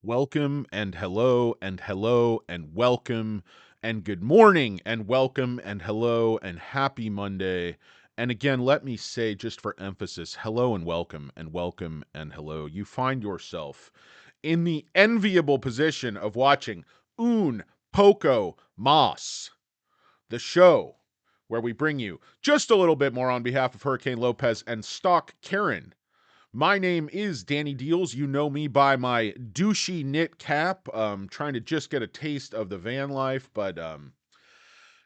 Welcome and hello and hello and welcome and good morning and welcome and hello and happy Monday. And again, let me say, just for emphasis, hello and welcome and welcome and hello. You find yourself in the enviable position of watching Un Poco Mas, the show where we bring you just a little bit more on behalf of Hurricane Lopez and Stock Karen. My name is Danny Deals. You know me by my douchey knit cap. Trying to just get a taste of the van life, but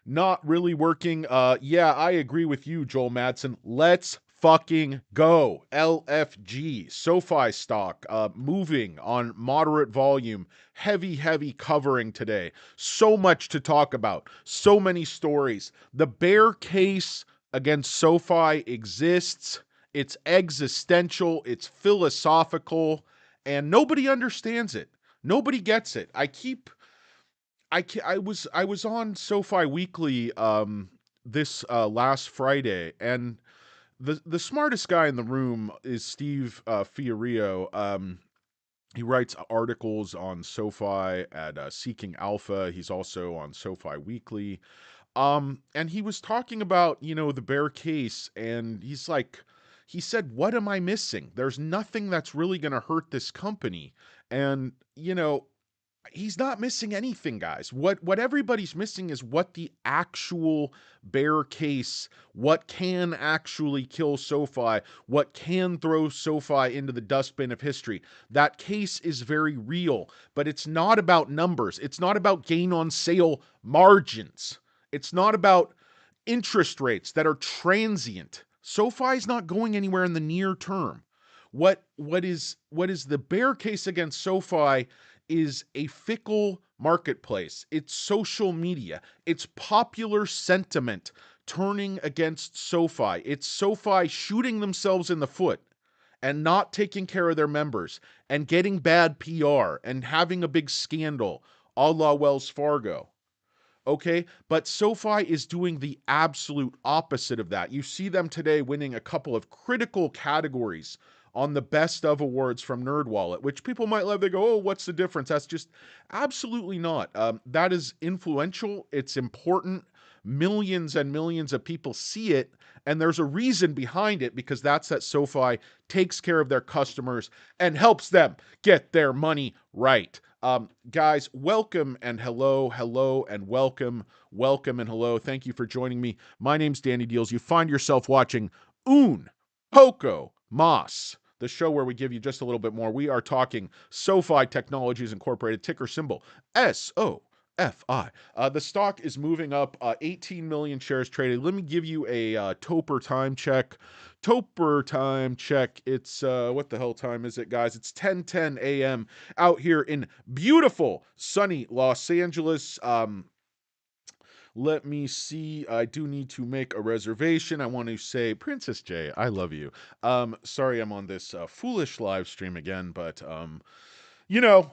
not really working. Yeah, I agree with you, Joel Madsen. Let's fucking go. LFG, SoFi stock, moving on moderate volume, heavy covering today. So much to talk about. So many stories. The bear case against SoFi exists. It's existential, it's philosophical, and nobody understands it. Nobody gets it. I was on SoFi Weekly this last Friday, and the smartest guy in the room is Steve Fiorio. He writes articles on SoFi at Seeking Alpha. He's also on SoFi Weekly. And he was talking about, the bear case, and he said, what am I missing? There's nothing that's really going to hurt this company. And, he's not missing anything, guys. What everybody's missing is what the actual bear case, what can actually kill SoFi, what can throw SoFi into the dustbin of history. That case is very real, but it's not about numbers. It's not about gain on sale margins. It's not about interest rates that are transient. SoFi's not going anywhere in the near term. What is the bear case against SoFi is a fickle marketplace. It's social media. It's popular sentiment turning against SoFi. It's SoFi shooting themselves in the foot and not taking care of their members and getting bad PR and having a big scandal a la Wells Fargo. Okay, but SoFi is doing the absolute opposite of that. You see them today winning a couple of critical categories on the best of awards from NerdWallet, which people might love. They go, oh, what's the difference? That's just absolutely not. That is influential. It's important. Millions and millions of people see it, and there's a reason behind it, because that's that SoFi takes care of their customers and helps them get their money right. Guys, welcome and hello and welcome and hello. Thank you for joining me. My name's Danny Deals. You find yourself watching Un Poco Mas, the show where we give you just a little bit more. We are talking SoFi Technologies Incorporated, ticker symbol SOFI. The stock is moving up, 18 million shares traded. Let me give you a Toper time check. Toper time check. It's what the hell time is it, guys? It's 10:10 a.m. out here in beautiful sunny Los Angeles. Let me see. I do need to make a reservation. I want to say, Princess J, I love you. Sorry I'm on this foolish live stream again, but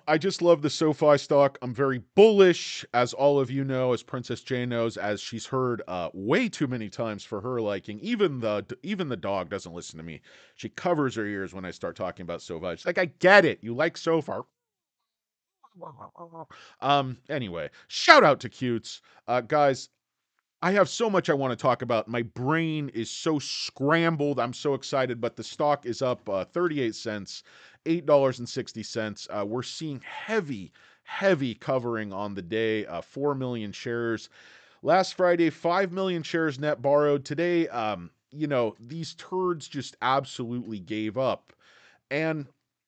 I just love the SoFi stock. I'm very bullish, as all of you know, as Princess J knows, as she's heard way too many times for her liking. Even the dog doesn't listen to me. She covers her ears when I start talking about SoFi. She's like, I get it. You like SoFi. Anyway, shout out to Cutes. Guys, I have so much I want to talk about. My brain is so scrambled. I'm so excited, but the stock is up 38 cents, $8.60. We're seeing heavy covering on the day, 4 million shares. Last Friday, 5 million shares net borrowed. Today, these turds just absolutely gave up. And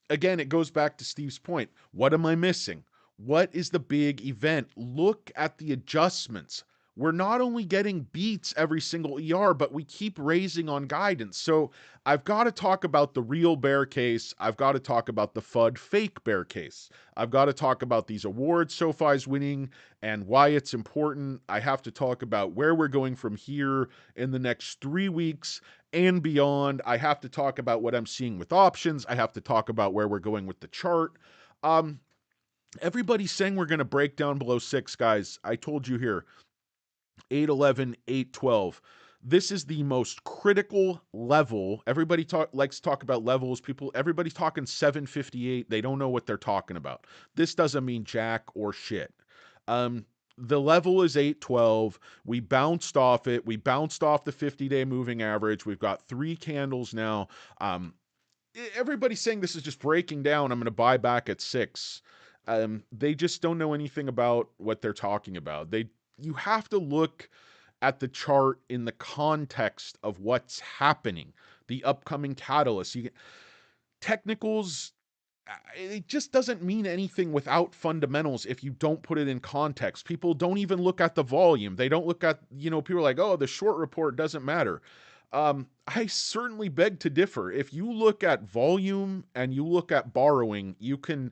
again, it goes back to Steve's point. What am I missing? What is the big event? Look at the adjustments. We're not only getting beats every single ER, but we keep raising on guidance. So I've got to talk about the real bear case. I've got to talk about the FUD fake bear case. I've got to talk about these awards SoFi's winning and why it's important. I have to talk about where we're going from here in the next 3 weeks and beyond. I have to talk about what I'm seeing with options. I have to talk about where we're going with the chart. Everybody's saying we're going to break down below 6, guys. I told you here, 811, 812. This is the most critical level. Everybody likes to talk about levels. Everybody's talking 758. They don't know what they're talking about. This doesn't mean jack or shit. Um, the level is 812. We bounced off it. We bounced off the 50-day moving average. We've got 3 candles now. Everybody's saying this is just breaking down. I'm going to buy back at 6. They just don't know anything about what they're talking about. You have to look at the chart in the context of what's happening, the upcoming catalysts. Technicals, it just doesn't mean anything without fundamentals if you don't put it in context. People don't even look at the volume. They don't look at, people are like, oh, the short report doesn't matter. I certainly beg to differ. If you look at volume and you look at borrowing, you can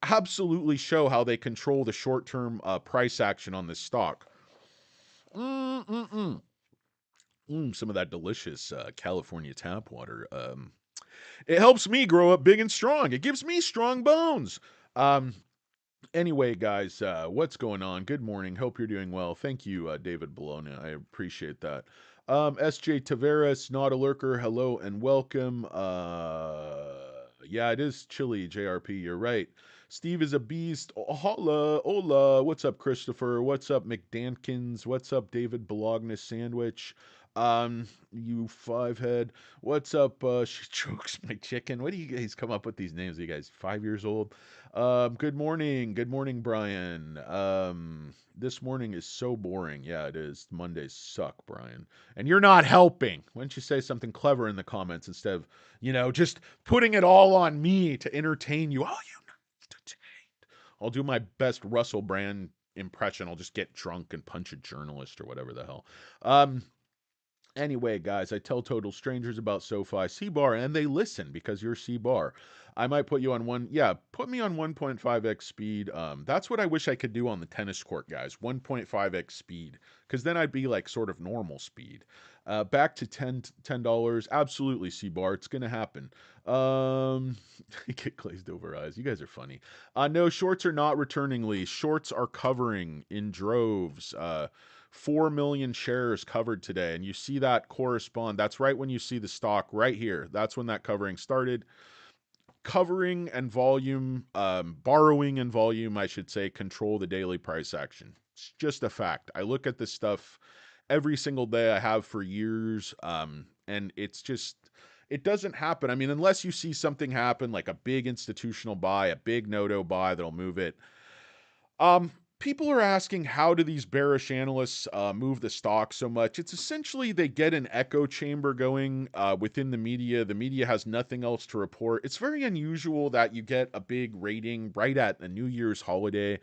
absolutely show how they control the short-term price action on this stock. Some of that delicious California tap water. It helps me grow up big and strong. It gives me strong bones. Anyway, guys, what's going on? Good morning. Hope you're doing well. Thank you, David Bologna. I appreciate that. SJ Taveras, not a lurker. Hello and welcome. Yeah, it is chilly, JRP. You're right. Steve is a beast. Hola. What's up, Christopher? What's up, McDankins? What's up, David Bologna Sandwich? You fivehead. What's up? She chokes my chicken. What do you guys come up with these names? Are you guys 5 years old? Good morning. Good morning, Brian. This morning is so boring. Yeah, it is. Mondays suck, Brian. And you're not helping. Why don't you say something clever in the comments instead of, just putting it all on me to entertain you? Oh, I'll do my best Russell Brand impression. I'll just get drunk and punch a journalist or whatever the hell. Anyway, guys, I tell total strangers about SoFi C-Bar, and they listen because you're C-Bar. I might put you on put me on 1.5x speed. That's what I wish I could do on the tennis court, guys. 1.5x speed, because then I'd be like sort of normal speed. Back to $10. Absolutely, C-Bar. It's going to happen. Get glazed over eyes. You guys are funny. No, shorts are not returning, Lee. Shorts are covering in droves. 4 million shares covered today, and you see that correspond. That's right when you see the stock right here. That's when that covering started. Covering and volume, borrowing and volume, I should say, control the daily price action. It's just a fact. I look at this stuff every single day. I have for years, and it's just, it doesn't happen. I mean, unless you see something happen like a big institutional buy, a big no-do buy that'll move it. People are asking, how do these bearish analysts move the stock so much? It's essentially they get an echo chamber going within the media. The media has nothing else to report. It's very unusual that you get a big rating right at a New Year's holiday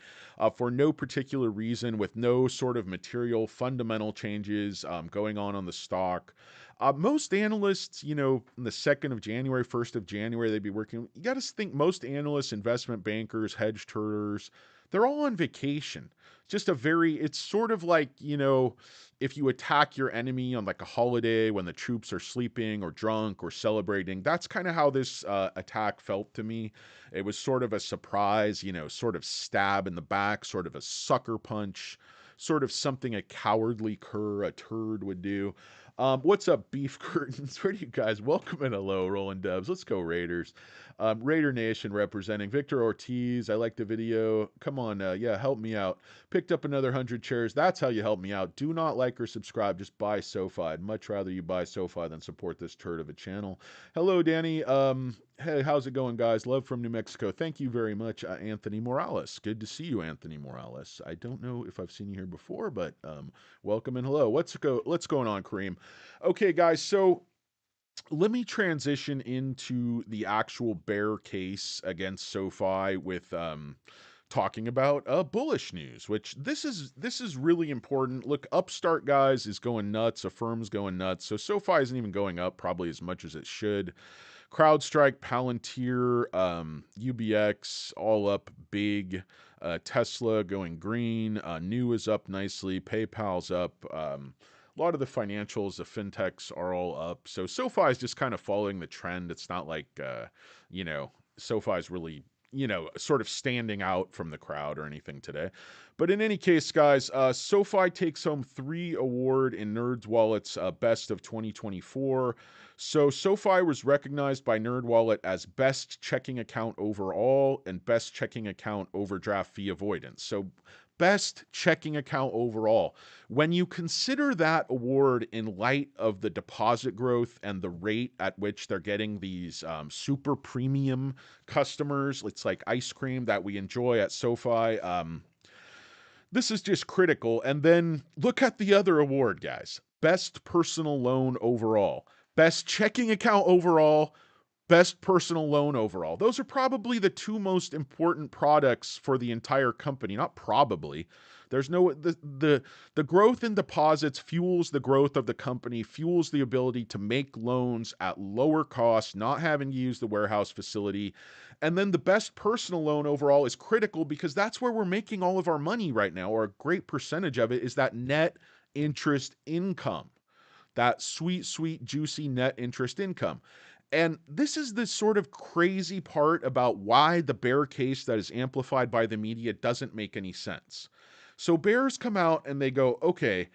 for no particular reason, with no sort of material fundamental changes going on the stock. Most analysts, in the 2nd of January, 1st of January, they'd be working. You got to think most analysts, investment bankers, hedge traders, they're all on vacation. It's sort of like, if you attack your enemy on like a holiday when the troops are sleeping or drunk or celebrating. That's kind of how this attack felt to me. It was sort of a surprise, sort of stab in the back, sort of a sucker punch, sort of something a cowardly cur, a turd would do. What's up, beef curtains? Where do you guys? Welcome and hello, Rolling Dubs. Let's go, Raiders. Raider Nation representing Victor Ortiz. I like the video. Come on, help me out. Picked up another 100 shares. That's how you help me out. Do not like or subscribe. Just buy SoFi. I'd much rather you buy SoFi than support this turd of a channel. Hello, Danny. Hey, how's it going, guys? Love from New Mexico. Thank you very much, Anthony Morales. Good to see you, Anthony Morales. I don't know if I've seen you here before, but welcome and hello. What's going on, Kareem? Okay, guys, so let me transition into the actual bear case against SoFi with talking about bullish news, which this is really important. Look, Upstart, guys, is going nuts. Affirm's going nuts. So SoFi isn't even going up probably as much as it should. CrowdStrike, Palantir, UBX, all up big. Tesla going green. New is up nicely. PayPal's up. A lot of the financials, the fintechs are all up. So SoFi is just kind of following the trend. It's not like, SoFi is really sort of standing out from the crowd or anything today. But in any case, guys, SoFi takes home 3 award in NerdWallet's Best of 2024. So SoFi was recognized by NerdWallet as best checking account overall and best checking account overdraft fee avoidance. So best checking account overall. When you consider that award in light of the deposit growth and the rate at which they're getting these super premium customers, it's like ice cream that we enjoy at SoFi. This is just critical. And then look at the other award, guys. Best personal loan overall, best checking account overall, best personal loan overall. Those are probably the 2 most important products for the entire company. Not probably. There's no the growth in deposits fuels the growth of the company, fuels the ability to make loans at lower cost, not having to use the warehouse facility. And then the best personal loan overall is critical because that's where we're making all of our money right now, or a great percentage of it is that net interest income. That sweet, sweet, juicy net interest income. And this is the sort of crazy part about why the bear case that is amplified by the media doesn't make any sense. So bears come out and they go, okay,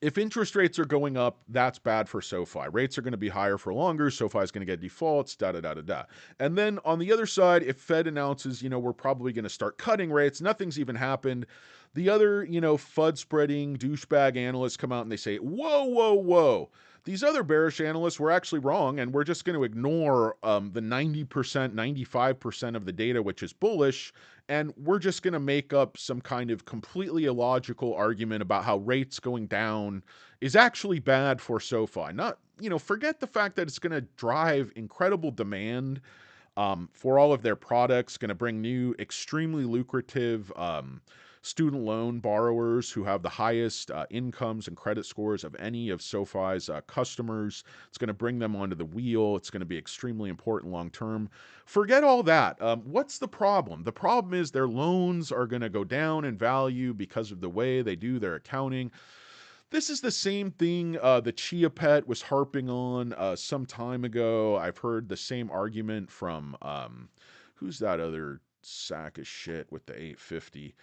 if interest rates are going up, that's bad for SoFi. Rates are going to be higher for longer. SoFi is going to get defaults, da da da da da. And then on the other side, if Fed announces, we're probably going to start cutting rates, nothing's even happened. The other, FUD spreading douchebag analysts come out and they say, whoa, whoa, whoa. These other bearish analysts were actually wrong, and we're just going to ignore the 90%, 95% of the data, which is bullish, and we're just going to make up some kind of completely illogical argument about how rates going down is actually bad for SoFi. Not, forget the fact that it's going to drive incredible demand for all of their products, going to bring new, extremely lucrative student loan borrowers who have the highest incomes and credit scores of any of SoFi's customers. It's going to bring them onto the wheel. It's going to be extremely important long term. Forget all that. What's the problem? The problem is their loans are going to go down in value because of the way they do their accounting. This is the same thing the Chia Pet was harping on some time ago. I've heard the same argument from who's that other sack of shit with the 850?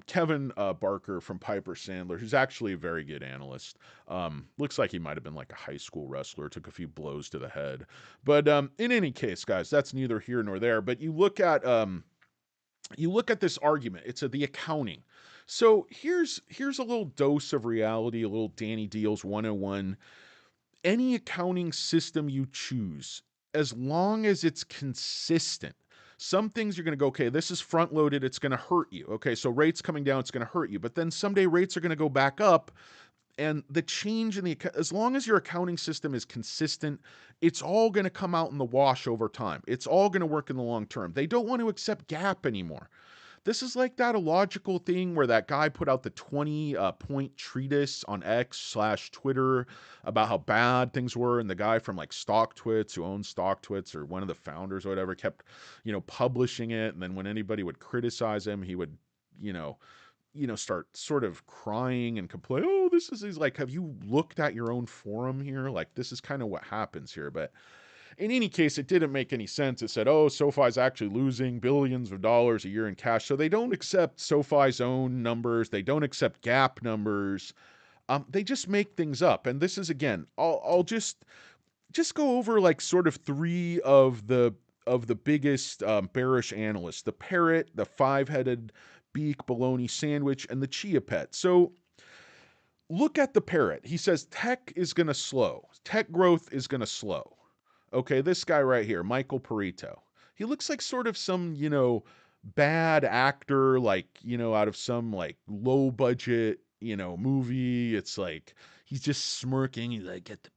Kevin Barker from Piper Sandler, who's actually a very good analyst. Looks like he might have been like a high school wrestler, took a few blows to the head. But in any case, guys, that's neither here nor there. But you look at this argument. It's the accounting. So here's a little dose of reality, a little Danny Deals 101. Any accounting system you choose, as long as it's consistent. Some things you're going to go, okay, this is front loaded, it's going to hurt you. Okay, so rates coming down, it's going to hurt you. But then someday rates are going to go back up. And the change in as long as your accounting system is consistent, it's all going to come out in the wash over time. It's all going to work in the long term. They don't want to accept GAAP anymore. This is like that illogical thing where that guy put out the 20 point treatise on X/Twitter about how bad things were. And the guy from like StockTwits, who owns StockTwits, or one of the founders or whatever, kept, publishing it. And then when anybody would criticize him, he would, start sort of crying and complain, oh, he's like, have you looked at your own forum here? Like, this is kind of what happens here. But in any case, it didn't make any sense. It said, oh, SoFi's actually losing billions of dollars a year in cash. So they don't accept SoFi's own numbers. They don't accept GAAP numbers. They just make things up. And this is, again, I'll just go over like sort of 3 of the biggest bearish analysts: the parrot, the five-headed beak bologna sandwich, and the chia pet. So look at the parrot. He says tech is going to slow. Tech growth is going to slow. Okay, this guy right here, Michael Perito. He looks like sort of some, bad actor, like, out of some like low budget, movie. It's like he's just smirking. He's like, get the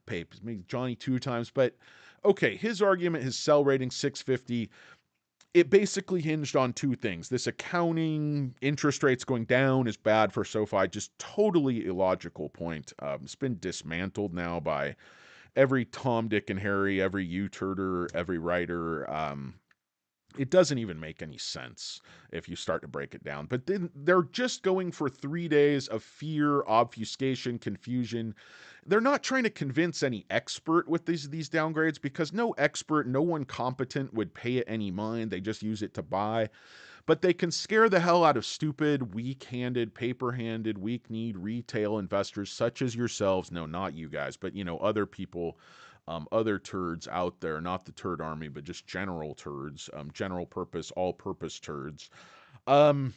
papers. Maybe Johnny 2 times. But okay, his argument, his sell rating 650. It basically hinged on 2 things. This accounting, interest rates going down is bad for SoFi. Just totally illogical point. It's been dismantled now by every Tom, Dick, and Harry, every YouTuber, every writer. It doesn't even make any sense if you start to break it down. But then they're just going for 3 days of fear, obfuscation, confusion. They're not trying to convince any expert with these downgrades, because no expert, no one competent would pay it any mind. They just use it to buy. But they can scare the hell out of stupid, weak-handed, paper-handed, weak-kneed retail investors such as yourselves. No, not you guys, but other people, other turds out there, not the turd army, but just general turds, general purpose, all-purpose turds. Um,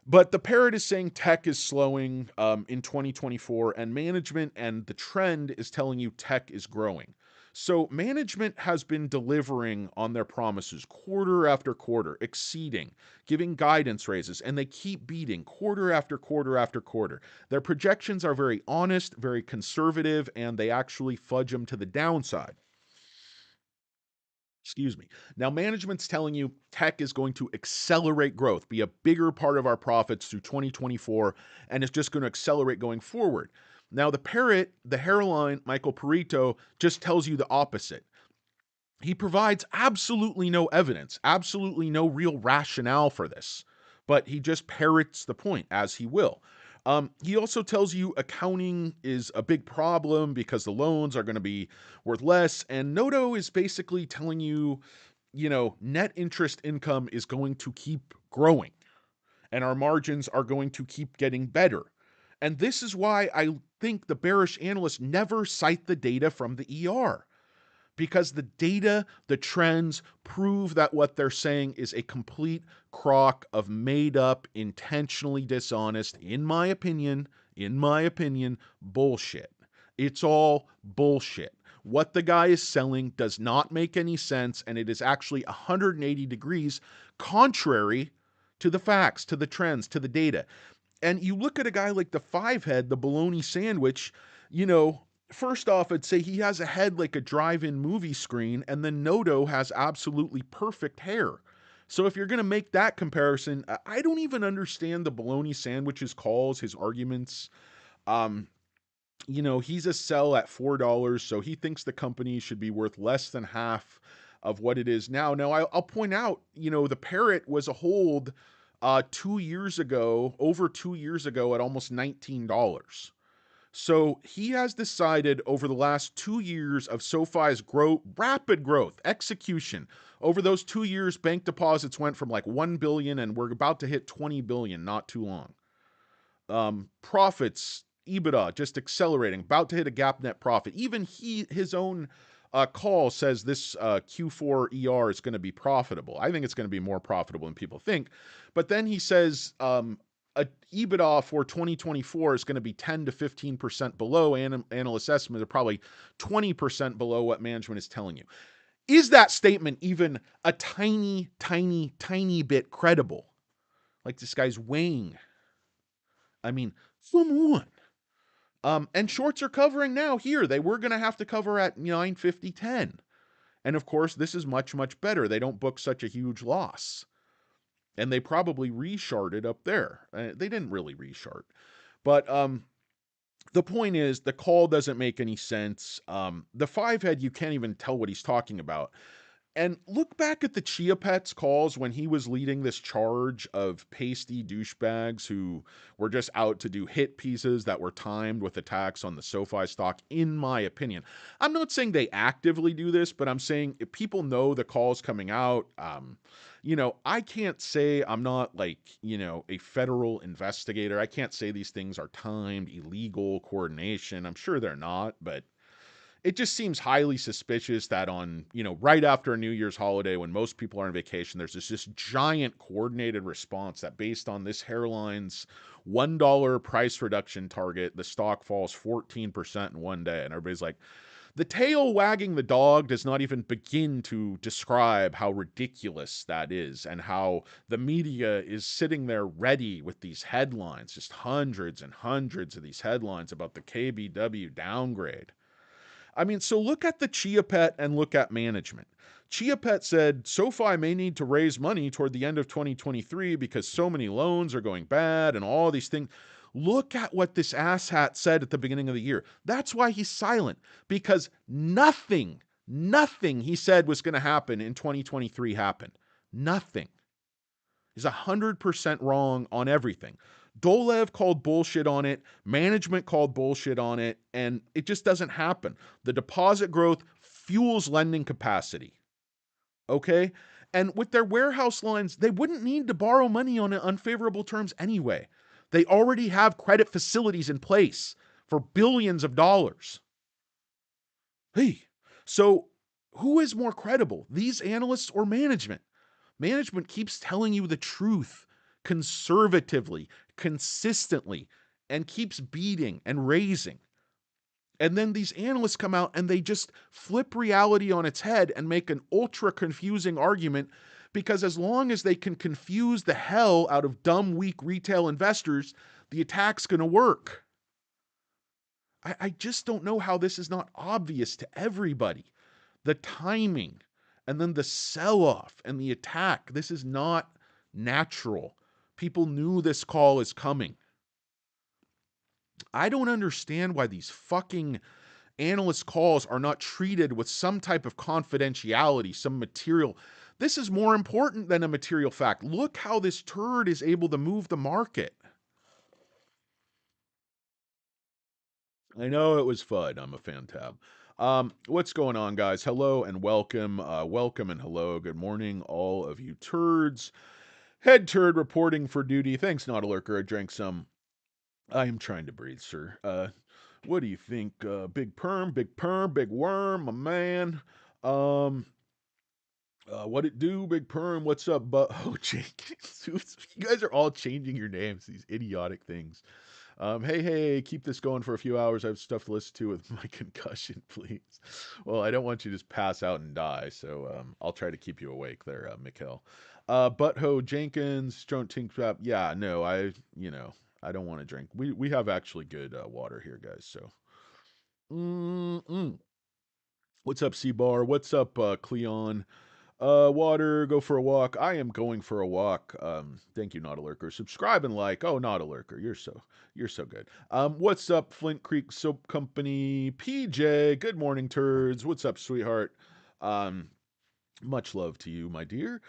but the parrot is saying tech is slowing in 2024, and management and the trend is telling you tech is growing. So management has been delivering on their promises quarter after quarter, exceeding, giving guidance raises, and they keep beating quarter after quarter after quarter. Their projections are very honest, very conservative, and they actually fudge them to the downside. Excuse me. Now, management's telling you tech is going to accelerate growth, be a bigger part of our profits through 2024, and it's just going to accelerate going forward. Now, the parrot, the hairline, Michael Perito, just tells you the opposite. He provides absolutely no evidence, absolutely no real rationale for this, but he just parrots the point as he will. He also tells you accounting is a big problem because the loans are going to be worth less. And Noto is basically telling you, net interest income is going to keep growing and our margins are going to keep getting better. And this is why I think the bearish analysts never cite the data from the ER, because the data, the trends prove that what they're saying is a complete crock of made up, intentionally dishonest, in my opinion, bullshit. It's all bullshit. What the guy is selling does not make any sense, and it is actually 180 degrees contrary to the facts, to the trends, to the data. And you look at a guy like the five head, the bologna sandwich, first off, I'd say he has a head like a drive-in movie screen, and then Noto has absolutely perfect hair. So if you're going to make that comparison, I don't even understand the bologna sandwich's calls, his arguments. Um, he's a sell at $4, so he thinks the company should be worth less than half of what it is now. Now, I'll point out, the parrot was a hold 2 years ago, over 2 years ago, at almost $19. So he has decided over the last 2 years of SoFi's rapid growth, execution. Over those 2 years, bank deposits went from like 1 billion and we're about to hit 20 billion not too long. Profits, EBITDA, just accelerating, about to hit a gap net profit. Even his own call says this Q4 ER is going to be profitable. I think it's going to be more profitable than people think. But then he says a EBITDA for 2024 is going to be 10 to 15% below analyst estimates, are probably 20% below what management is telling you. Is that statement even a tiny, tiny, tiny bit credible? Like this guy's weighing. I mean, come on. And shorts are covering now here. They were going to have to cover at 950, 10. And of course, this is much, much better. They don't book such a huge loss. And they probably resharded up there. They didn't really reshard. But the point is, the call doesn't make any sense. The five head, you can't even tell what he's talking about. And look back at the Chia Pets calls when he was leading this charge of pasty douchebags who were just out to do hit pieces that were timed with attacks on the Sofi stock, in my opinion. I'm not saying they actively do this, but I'm saying if people know the calls coming out, I can't say I'm not like, a federal investigator. I can't say these things are timed, illegal, coordination. I'm sure they're not, but it just seems highly suspicious that on, right after a New Year's holiday when most people are on vacation, there's this giant coordinated response that based on this hairline's $1 price reduction target, the stock falls 14% in one day. And everybody's like, the tail wagging the dog does not even begin to describe how ridiculous that is and how the media is sitting there ready with these headlines, just hundreds and hundreds of these headlines about the KBW downgrade. I mean, so look at the Chia Pet and look at management. Chia Pet said SoFi may need to raise money toward the end of 2023 because so many loans are going bad and all these things. Look at what this asshat said at the beginning of the year. That's why he's silent, because nothing he said was going to happen in 2023 happened. Nothing. He's 100% wrong on everything. Dolev called bullshit on it, management called bullshit on it, and it just doesn't happen. The deposit growth fuels lending capacity. Okay? And with their warehouse lines, they wouldn't need to borrow money on unfavorable terms anyway. They already have credit facilities in place for billions of dollars. Hey, so who is more credible, these analysts or management? Management keeps telling you the truth conservatively, consistently, and keeps beating and raising. And then these analysts come out and they just flip reality on its head and make an ultra confusing argument, because as long as they can confuse the hell out of dumb, weak retail investors, the attack's going to work. I just don't know how this is not obvious to everybody. The timing and then the sell-off and the attack. This is not natural. People knew this call is coming. I don't understand why these fucking analyst calls are not treated with some type of confidentiality, some material. This is more important than a material fact. Look how this turd is able to move the market. I know it was fun. I'm a fan tab. What's going on, guys? Hello and welcome. Welcome and hello. Good morning, all of you turds. Head turd reporting for duty. Thanks, not a lurker. I drank some. I am trying to breathe, sir. What do you think? Big perm, big worm, my man. What it do, big perm? What's up, but oh, Jenkins? You guys are all changing your names. These idiotic things. Hey, keep this going for a few hours. I have stuff to listen to with my concussion, please. Well, I don't want you to just pass out and die, so I'll try to keep you awake there, Mikkel. Butthole Jenkins, Stront Tink Trap. Yeah, no, I don't want to drink. We have actually good water here, guys. So, what's up, C-Bar? What's up, Cleon? Water, go for a walk. I am going for a walk. Thank you, Not a Lurker. Subscribe and like. Oh, Not a Lurker. You're so good. What's up, Flint Creek Soap Company? PJ, good morning, turds. What's up, sweetheart? Much love to you, my dear.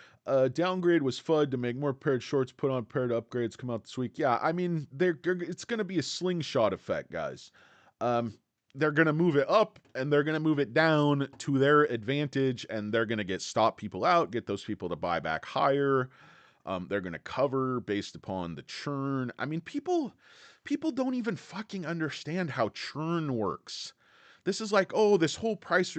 Downgrade was FUD to make more paired shorts, put on paired upgrades, come out this week. Yeah, I mean, it's going to be a slingshot effect, guys. They're going to move it up and they're going to move it down to their advantage, and they're going to stop people out, get those people to buy back higher. They're going to cover based upon the churn. I mean, people don't even fucking understand how churn works. This is like, oh, this whole price.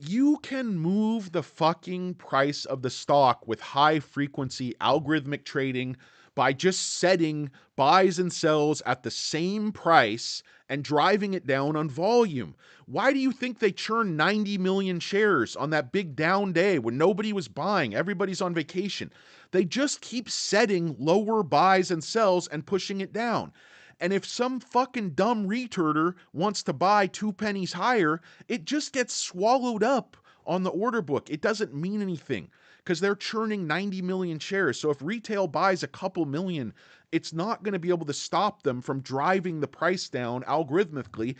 You can move the fucking price of the stock with high frequency algorithmic trading by just setting buys and sells at the same price and driving it down on volume. Why do you think they churned 90 million shares on that big down day when nobody was buying? Everybody's on vacation. They just keep setting lower buys and sells and pushing it down. And if some fucking dumb retarder wants to buy 2 pennies higher, it just gets swallowed up on the order book. It doesn't mean anything because they're churning 90 million shares. So if retail buys a couple million, it's not going to be able to stop them from driving the price down algorithmically.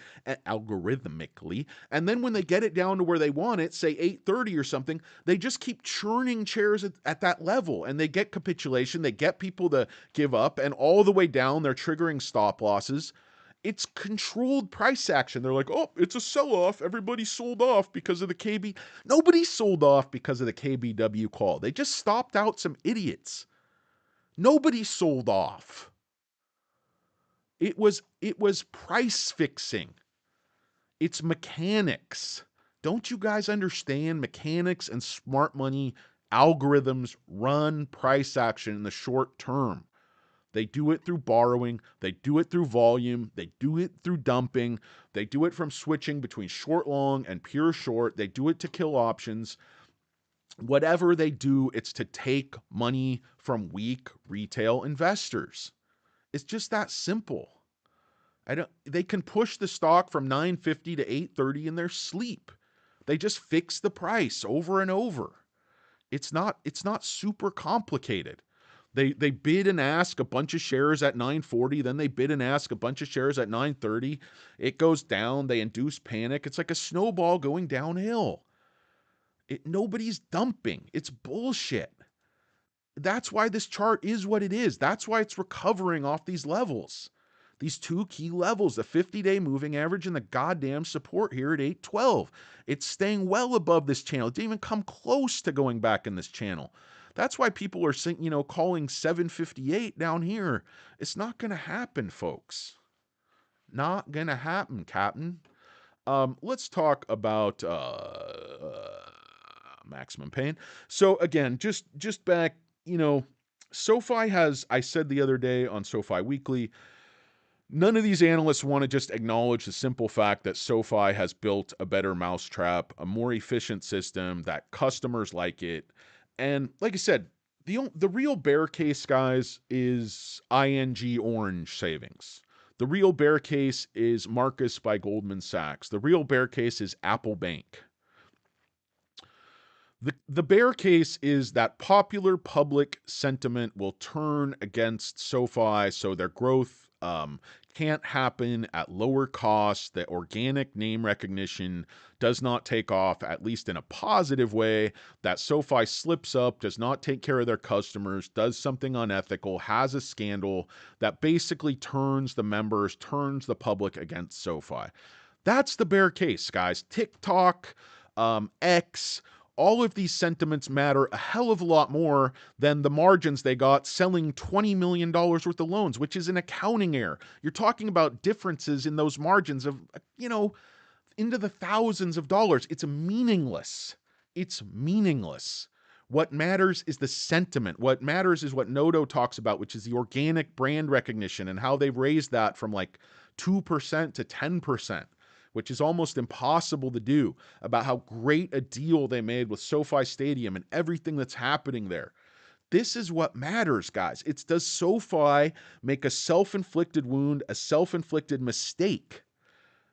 And then when they get it down to where they want it, say 830 or something, they just keep churning shares at that level, and they get capitulation. They get people to give up, and all the way down, they're triggering stop losses. It's controlled price action. They're like, oh, it's a sell-off. Everybody sold off because of the KB. Nobody sold off because of the KBW call. They just stopped out some idiots. Nobody sold off. It was price fixing. It's mechanics. Don't you guys understand? Mechanics and smart money algorithms run price action in the short term. They do it through borrowing. They do it through volume. They do it through dumping. They do it from switching between short long and pure short. They do it to kill options. Whatever they do, it's to take money from weak retail investors. It's just that simple. They can push the stock from 950 to 830 in their sleep. They just fix the price over and over. It's not super complicated. They bid and ask a bunch of shares at 940, then they bid and ask a bunch of shares at 930. It goes down, they induce panic. It's like a snowball going downhill. Nobody's dumping. It's bullshit. That's why this chart is what it is. That's why it's recovering off these levels. These two key levels, the 50-day moving average and the goddamn support here at 812. It's staying well above this channel. It didn't even come close to going back in this channel. That's why people are, calling 758 down here. It's not going to happen, folks. Not going to happen, Captain. Let's talk about maximum pain. So again, just back, SoFi has, I said the other day on SoFi Weekly, none of these analysts want to just acknowledge the simple fact that SoFi has built a better mousetrap, a more efficient system, that customers like it. And like I said, the real bear case, guys, is ING Orange Savings. The real bear case is Marcus by Goldman Sachs. The real bear case is Apple Bank. The bear case is that popular public sentiment will turn against SoFi, so their growth can't happen at lower cost. The organic name recognition does not take off, at least in a positive way. That SoFi slips up, does not take care of their customers, does something unethical, has a scandal that basically turns the members, turns the public against SoFi. That's the bear case, guys. TikTok, X, all of these sentiments matter a hell of a lot more than the margins they got selling $20 million worth of loans, which is an accounting error. You're talking about differences in those margins of, into the thousands of dollars. It's meaningless. It's meaningless. What matters is the sentiment. What matters is what Noto talks about, which is the organic brand recognition and how they've raised that from like 2% to 10%. Which is almost impossible to do, about how great a deal they made with SoFi Stadium and everything that's happening there. This is what matters, guys. It's, does SoFi make a self-inflicted wound, a self-inflicted mistake?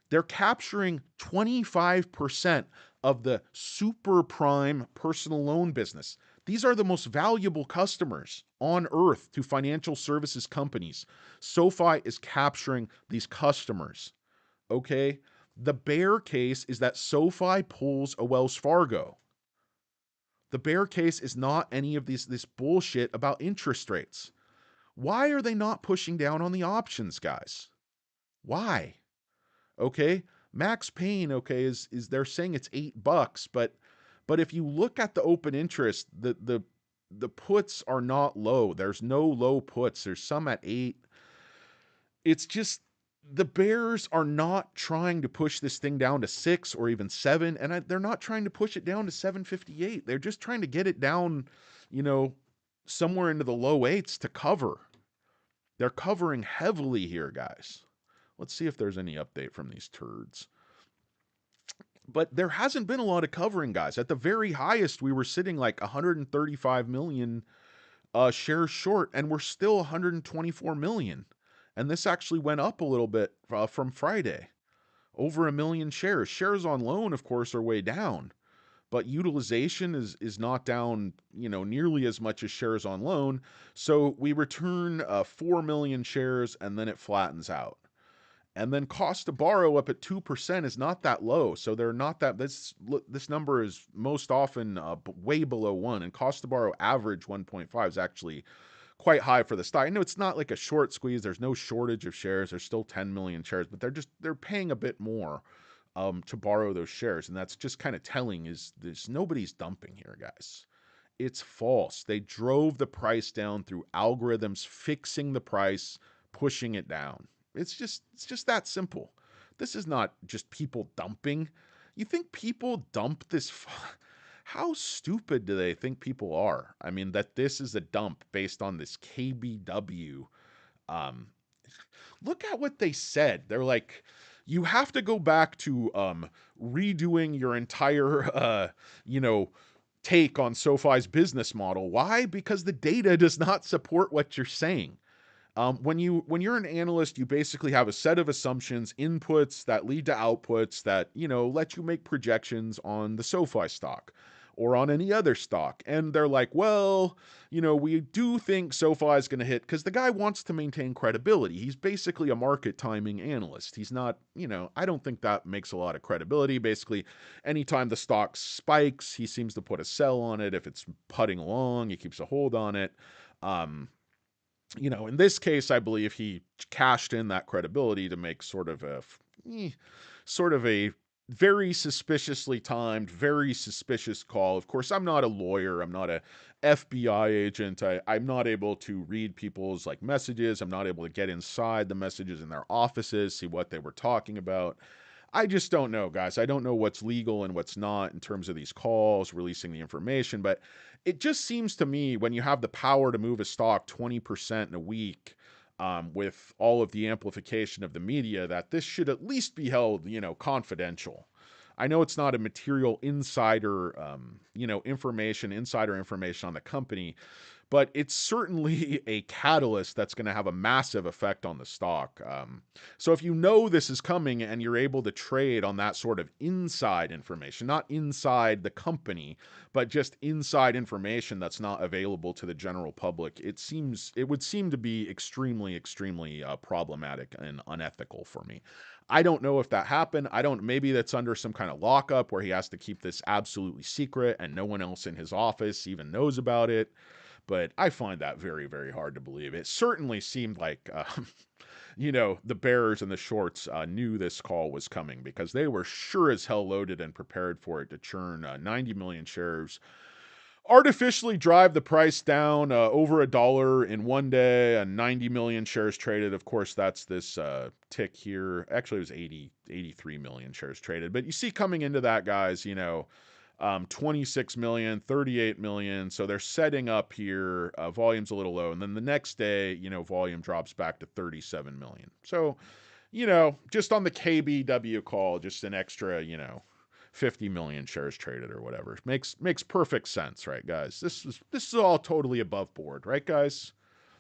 They're capturing 25% of the super prime personal loan business. These are the most valuable customers on earth to financial services companies. SoFi is capturing these customers. Okay? The bear case is that SoFi pulls a Wells Fargo. The bear case is not any of this bullshit about interest rates. Why are they not pushing down on the options, guys? Why? Okay, Max Payne, okay, is they're saying it's $8, but if you look at the open interest, the puts are not low. There's no low puts. There's some at 8. It's just, the Bears are not trying to push this thing down to 6 or even 7, and they're not trying to push it down to 758. They're just trying to get it down, somewhere into the low 8s to cover. They're covering heavily here, guys. Let's see if there's any update from these turds. But there hasn't been a lot of covering, guys. At the very highest, we were sitting like 135 million shares short, and we're still 124 million. And this actually went up a little bit from Friday. Over 1 million shares. Shares on loan, of course, are way down. But utilization is not down, nearly as much as shares on loan. So we return 4 million shares, and then it flattens out. And then cost to borrow up at 2% is not that low. So they're not that, this number is most often way below 1. And cost to borrow average 1.5 is actually quite high for the stock. I know it's not like a short squeeze. There's no shortage of shares. There's still 10 million shares, but they're paying a bit more to borrow those shares. And that's just kind of telling, is there's nobody's dumping here, guys. It's false. They drove the price down through algorithms, fixing the price, pushing it down. It's just that simple. This is not just people dumping. You think people dump this? How stupid do they think people are? I mean, that this is a dump based on this KBW. Look at what they said. They're like, you have to go back to redoing your entire, take on SoFi's business model. Why? Because the data does not support what you're saying. When you're an analyst, you basically have a set of assumptions, inputs that lead to outputs that, let you make projections on the SoFi stock. or on any other stock. And they're like, well, we do think SoFi is going to hit, because the guy wants to maintain credibility. He's basically a market timing analyst. He's not, I don't think that makes a lot of credibility. Basically, anytime the stock spikes, he seems to put a sell on it. If it's putting along, he keeps a hold on it. Um, in this case, I believe he cashed in that credibility to make sort of a very suspiciously timed, very suspicious call. Of course, I'm not a lawyer. I'm not a FBI agent. I'm not able to read people's messages. I'm not able to get inside the messages in their offices, see what they were talking about. I just don't know, guys. I don't know what's legal and what's not in terms of these calls, releasing the information. But it just seems to me, when you have the power to move a stock 20% in a week, with all of the amplification of the media, that this should at least be held, confidential. I know it's not a material insider, insider information on the company, but it's certainly a catalyst that's going to have a massive effect on the stock. So if you know this is coming and you're able to trade on that sort of inside information, not inside the company, but just inside information that's not available to the general public, it would seem to be extremely, extremely problematic and unethical for me. I don't know if that happened. Maybe that's under some kind of lockup where he has to keep this absolutely secret and no one else in his office even knows about it. But I find that very, very hard to believe. It certainly seemed like, the bears and the shorts knew this call was coming, because they were sure as hell loaded and prepared for it to churn 90 million shares, artificially drive the price down over $1 in one day, and 90 million shares traded. Of course, that's this tick here. Actually, it was 83 million shares traded. But you see, coming into that, guys, 26 million, 38 million. So they're setting up here. Volume's a little low. And then the next day, volume drops back to 37 million. So, just on the KBW call, just an extra, 50 million shares traded or whatever. Makes perfect sense, right, guys? This is all totally above board, right, guys?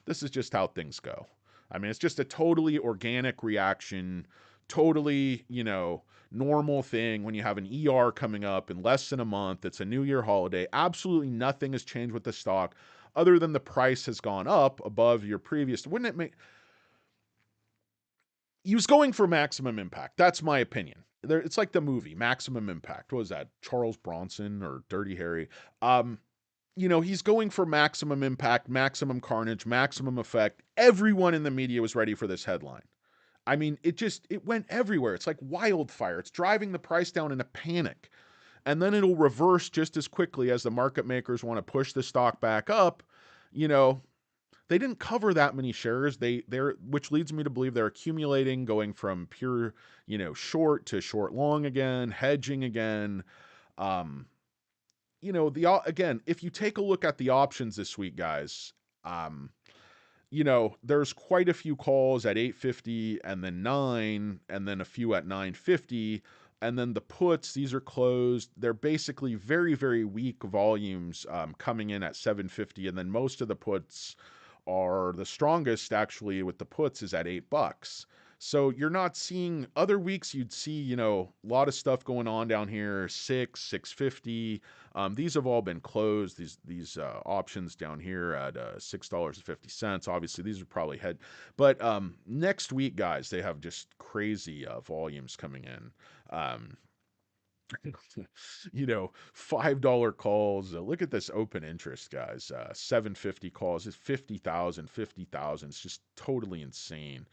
This is just how things go. I mean, it's just a totally organic reaction, totally, normal thing when you have an ER coming up in less than a month. It's a New Year holiday. Absolutely nothing has changed with the stock other than the price has gone up above your previous. Wouldn't it make... He was going for maximum impact. That's my opinion. It's like the movie Maximum Impact. What was that? Charles Bronson or Dirty Harry? He's going for maximum impact, maximum carnage, maximum effect. Everyone in the media was ready for this headline. I mean, it went everywhere. It's like wildfire. It's driving the price down in a panic. And then it'll reverse just as quickly as the market makers want to push the stock back up. You know, they didn't cover that many shares. Which leads me to believe they're accumulating, going from pure, short to short long again, hedging again. Um, again, if you take a look at the options this week, guys, there's quite a few calls at 850 and then 9 and then a few at 950. And then the puts, these are closed. They're basically very, very weak volumes coming in at 750. And then most of the puts are the strongest, actually, with the puts is at $8. So you're not seeing other weeks. You'd see, a lot of stuff going on down here, 650. These have all been closed. These options down here at $6.50. Obviously, these are probably head. But next week, guys, they have just crazy volumes coming in. $5 calls. Look at this open interest, guys. 750 calls. It's 50,000, 50,000. It's just totally insane.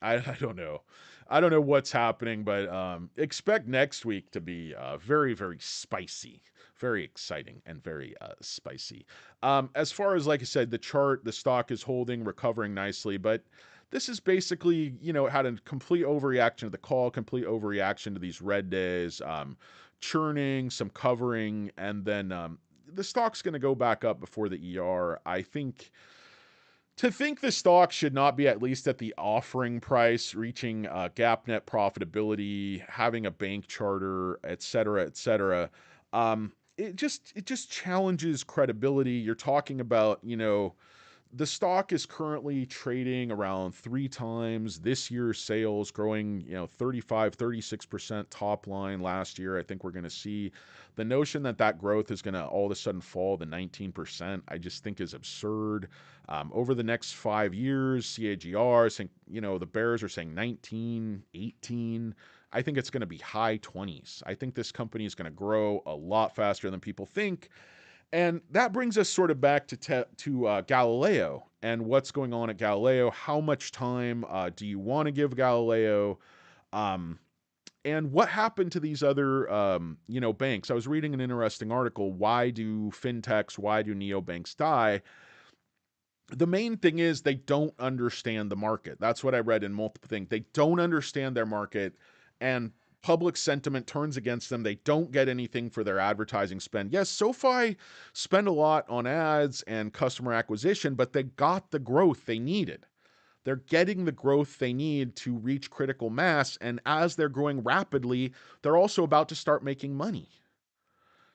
I don't know. I don't know what's happening, but expect next week to be very, very spicy, very exciting, and very spicy. As far as, like I said, the chart, the stock is holding, recovering nicely, but this is basically, it had a complete overreaction to the call, complete overreaction to these red days, churning, some covering, and then the stock's going to go back up before the ER. I think... To think the stock should not be at least at the offering price, reaching gap net profitability, having a bank charter, et cetera, et cetera, it just challenges credibility. You're talking about, The stock is currently trading around 3 times this year's sales, growing, 35, 36% top line last year. I think we're going to see the notion that that growth is going to all of a sudden fall to 19%. I just think is absurd. Over the next 5 years, CAGR, I think, the bears are saying 19, 18. I think it's going to be high 20s. I think this company is going to grow a lot faster than people think. And that brings us sort of back to Galileo and what's going on at Galileo. How much time do you want to give Galileo? Um, and what happened to these other, banks? I was reading an interesting article. Why do fintechs, why do neobanks die? The main thing is they don't understand the market. That's what I read in multiple things. They don't understand their market, and public sentiment turns against them. They don't get anything for their advertising spend. Yes, SoFi spent a lot on ads and customer acquisition, but they got the growth they needed. They're getting the growth they need to reach critical mass, and as they're growing rapidly, they're also about to start making money.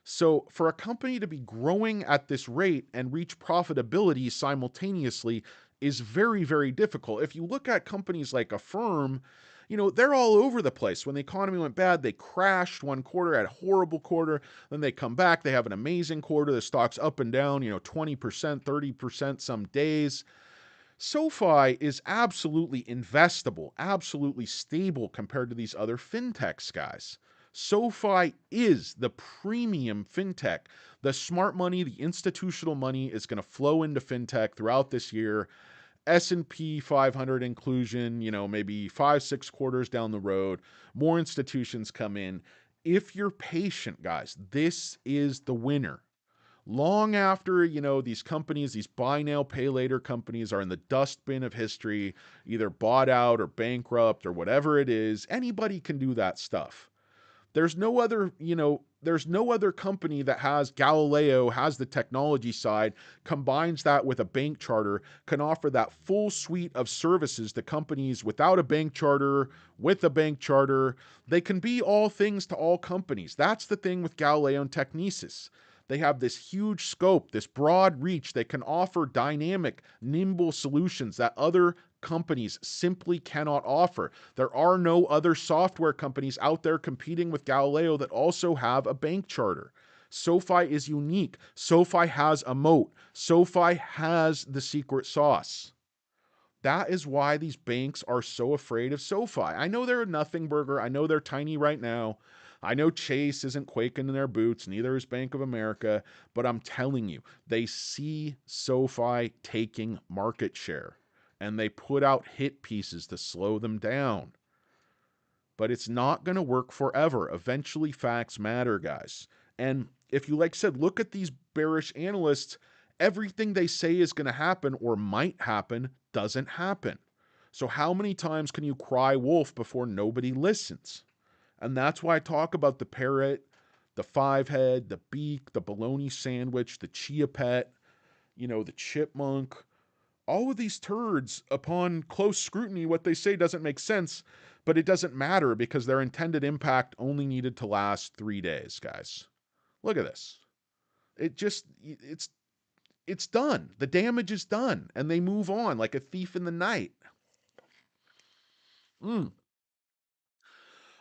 So, for a company to be growing at this rate and reach profitability simultaneously is very, very difficult. If you look at companies like Affirm, they're all over the place. When the economy went bad, they crashed one quarter, had a horrible quarter. Then they come back, they have an amazing quarter. The stock's up and down, 20%, 30% some days. SoFi is absolutely investable, absolutely stable compared to these other fintechs, guys. SoFi is the premium fintech. The smart money, the institutional money is going to flow into fintech throughout this year. S&P 500 inclusion, maybe 5-6 quarters down the road, more institutions come in. If you're patient, guys, this is the winner. Long after, these companies, these buy now, pay later companies are in the dustbin of history, either bought out or bankrupt or whatever it is, anybody can do that stuff. There's no other company that has Galileo, has the technology side, combines that with a bank charter, can offer that full suite of services to companies without a bank charter, with a bank charter. They can be all things to all companies. That's the thing with Galileo and Technesis. They have this huge scope, this broad reach. They can offer dynamic, nimble solutions that other companies simply cannot offer. There are no other software companies out there competing with Galileo that also have a bank charter. SoFi is unique. SoFi has a moat. SoFi has the secret sauce. That is why these banks are so afraid of SoFi. I know they're a nothing burger. I know they're tiny right now. I know Chase isn't quaking in their boots, neither is Bank of America, but I'm telling you, they see SoFi taking market share and they put out hit pieces to slow them down. But it's not going to work forever. Eventually, facts matter, guys. And if you, like I said, look at these bearish analysts, everything they say is going to happen or might happen doesn't happen. So how many times can you cry wolf before nobody listens? And that's why I talk about the parrot, the fivehead, the beak, the bologna sandwich, the chia pet, the chipmunk. All of these turds, upon close scrutiny, what they say doesn't make sense, but it doesn't matter because their intended impact only needed to last 3 days, guys. Look at this. It's done. The damage is done, and they move on like a thief in the night.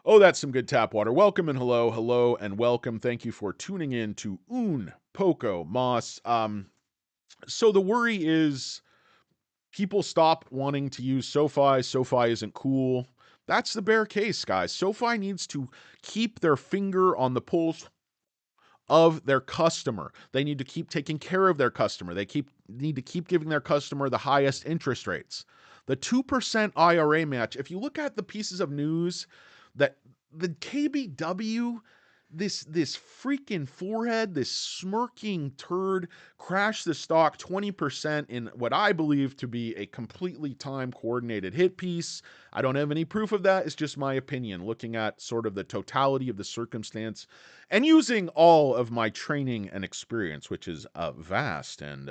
Oh, that's some good tap water. Welcome and hello and welcome. Thank you for tuning in to Un Poco Moss. So the worry is people stop wanting to use SoFi. SoFi isn't cool. That's the bear case, guys. SoFi needs to keep their finger on the pulse of their customer. They need to keep taking care of their customer. Need to keep giving their customer the highest interest rates. The 2% IRA match, if you look at the pieces of news that the KBW, this freaking forehead, this smirking turd, crashed the stock 20% in what I believe to be a completely time coordinated hit piece. I don't have any proof of that. It's just my opinion, looking at sort of the totality of the circumstance and using all of my training and experience, which is vast and,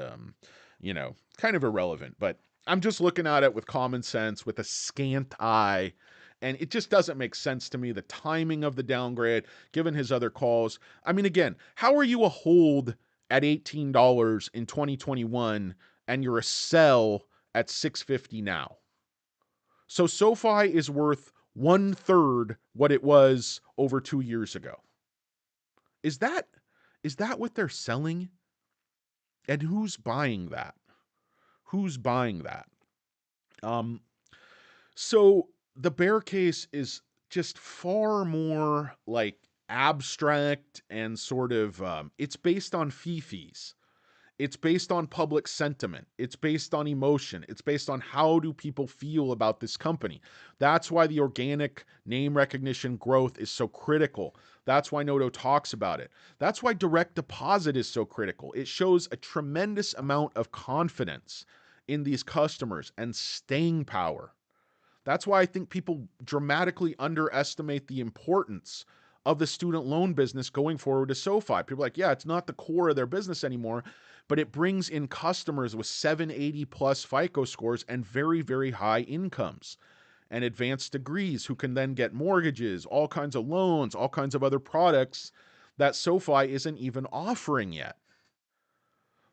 kind of irrelevant. But I'm just looking at it with common sense, with a scant eye. And it just doesn't make sense to me, the timing of the downgrade, given his other calls. I mean, again, how are you a hold at $18 in 2021 and you're a sell at 650 now. So SoFi is worth 1/3 what it was over 2 years ago. Is that what they're selling? And who's buying that? Who's buying that? Um so the bear case is just far more like abstract and sort of it's based on fees. It's based on public sentiment. It's based on emotion. It's based on how do people feel about this company. That's why the organic name recognition growth is so critical. That's why Noto talks about it. That's why direct deposit is so critical. It shows a tremendous amount of confidence in these customers and staying power. That's why I think people dramatically underestimate the importance of the student loan business going forward to SoFi. People are like, yeah, it's not the core of their business anymore, but it brings in customers with 780 plus FICO scores and very, very high incomes and advanced degrees who can then get mortgages, all kinds of loans, all kinds of other products that SoFi isn't even offering yet.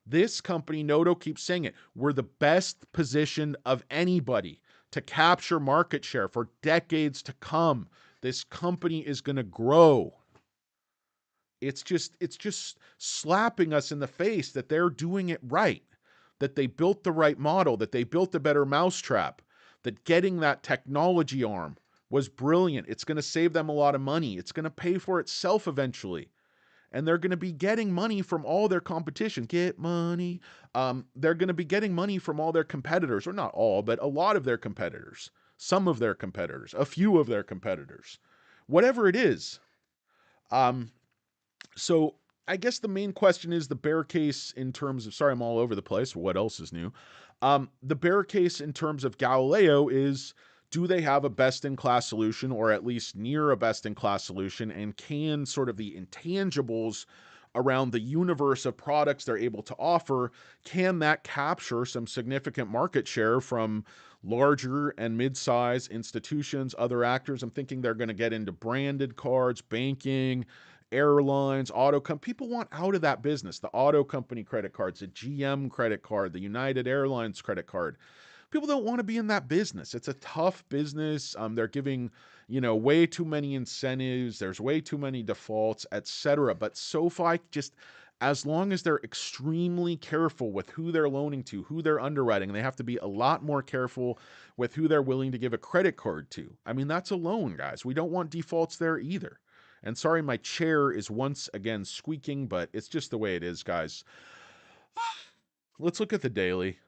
This company, Noto, keeps saying it. We're the best positioned of anybody to capture market share for decades to come. This company is going to grow. It's just slapping us in the face that they're doing it right, that they built the right model, that they built a better mousetrap, that getting that technology arm was brilliant. It's going to save them a lot of money. It's going to pay for itself eventually. And they're going to be getting money from all their competition. Get money. They're going to be getting money from all their competitors, or not all, but a lot of their competitors, some of their competitors, a few of their competitors, whatever it is. Um, so I guess the main question is the bear case in terms of, sorry, I'm all over the place. What else is new? The bear case in terms of Galileo is, do they have a best-in-class solution, or at least near a best-in-class solution? And can sort of the intangibles around the universe of products they're able to offer, can that capture some significant market share from larger and mid-size institutions, other actors? I'm thinking they're going to get into branded cards, banking, airlines, people want out of that business. The auto company credit cards, the GM credit card, the United Airlines credit card. People don't want to be in that business. It's a tough business. They're giving, way too many incentives. There's way too many defaults, etc. But SoFi just, as long as they're extremely careful with who they're loaning to, who they're underwriting, they have to be a lot more careful with who they're willing to give a credit card to. I mean, that's a loan, guys. We don't want defaults there either. And sorry, my chair is once again squeaking, but it's just the way it is, guys. Let's look at the daily.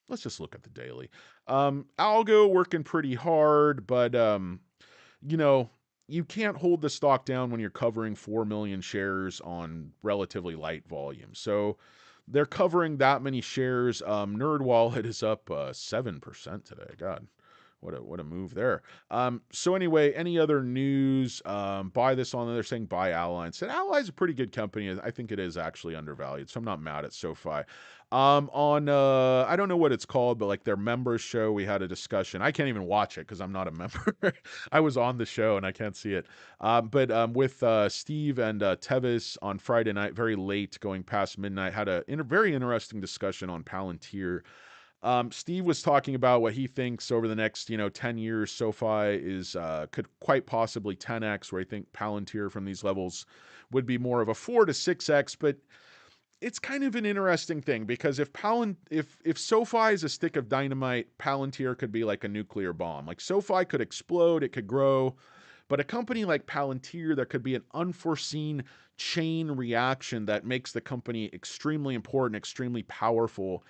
Let's just look at the daily. Algo working pretty hard, but you know, you can't hold the stock down when you're covering 4 million shares on relatively light volume. So they're covering that many shares. NerdWallet is up 7% today. God, what a move there. So anyway, any other news? Buy this on. They're saying buy Ally. Said Ally's a pretty good company. I think it is actually undervalued, so I'm not mad at SoFi. On I don't know what it's called, but like their members show, we had a discussion. I can't even watch it because I'm not a member. I was on the show and I can't see it. But with Steve and Tevis on Friday night, very late, going past midnight, had a very interesting discussion on Palantir. Steve was talking about what he thinks over the next, 10 years, SoFi is could quite possibly 10x, where I think Palantir from these levels would be more of a 4 to 6x. But it's kind of an interesting thing, because if SoFi is a stick of dynamite, Palantir could be like a nuclear bomb. Like SoFi could explode, it could grow, but a company like Palantir, there could be an unforeseen chain reaction that makes the company extremely important, extremely powerful,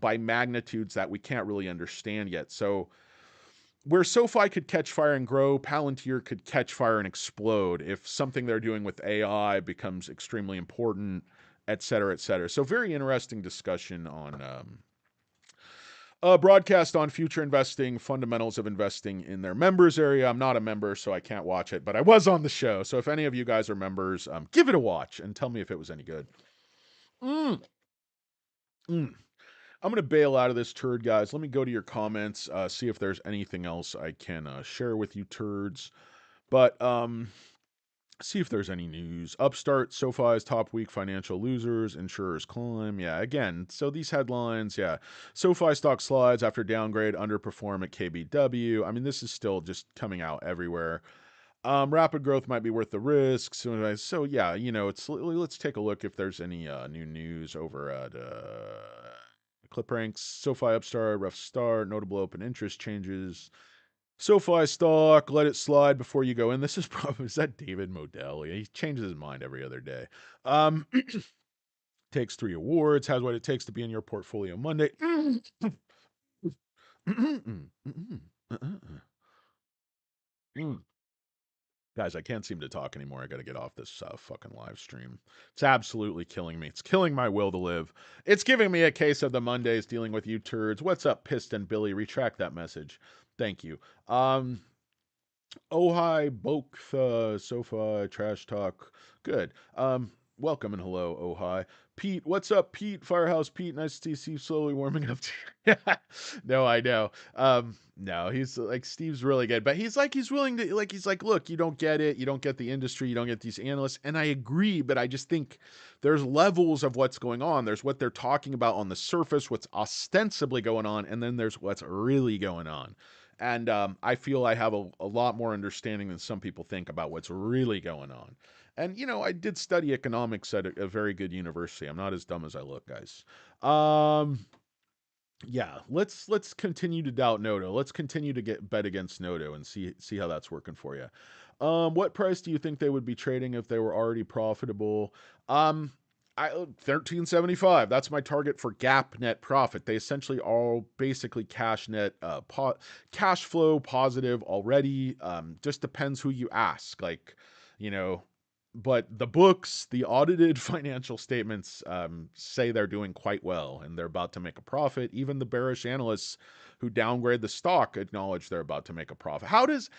by magnitudes that we can't really understand yet. So where SoFi could catch fire and grow, Palantir could catch fire and explode if something they're doing with AI becomes extremely important, et cetera, et cetera. So very interesting discussion on broadcast on future investing, fundamentals of investing in their members area. I'm not a member, so I can't watch it, but I was on the show. So if any of you guys are members, give it a watch and tell me if it was any good. Mm, mm. I'm going to bail out of this turd, guys. Let me go to your comments, see if there's anything else I can share with you turds. But See if there's any news. Upstart, SoFi's top week financial losers, insurers climb. Yeah, again, so these headlines, yeah. SoFi stock slides after downgrade, underperform at KBW. I mean, this is still just coming out everywhere. Rapid growth might be worth the risk. So yeah, let's take a look if there's any new news over at Clip Ranks. SoFi Upstart, rough start, notable open interest changes. SoFi stock, let it slide before you go in. This is probably, is that David Modell? Yeah, he changes his mind every other day. Takes 3 awards, has what it takes to be in your portfolio Monday. Guys, I can't seem to talk anymore. I got to get off this fucking live stream. It's absolutely killing me. It's killing my will to live. It's giving me a case of the Mondays dealing with you turds. What's up, Piston Billy? Retract that message. Thank you. Oh hi, Boke, Sofa, Trash Talk. Good. Welcome and hello, oh hi. Pete, what's up, Pete? Firehouse Pete, nice to see you slowly warming up. No, I know. No, he's like Steve's really good, but he's willing to he's like, look, you don't get it, you don't get the industry, you don't get these analysts, and I agree, but I just think there's levels of what's going on. There's what they're talking about on the surface, what's ostensibly going on, and then there's what's really going on. And I feel I have a lot more understanding than some people think about what's really going on. And, I did study economics at a very good university. I'm not as dumb as I look, guys. Yeah, let's continue to doubt Noto. Let's continue to get bet against Noto and see how that's working for you. What price do you think they would be trading if they were already profitable? I 1375. That's my target for gap net profit. They essentially all basically cash net cash flow positive already. Just depends who you ask. You know, but the books, the audited financial statements say they're doing quite well and they're about to make a profit. Even the bearish analysts who downgrade the stock acknowledge they're about to make a profit. How does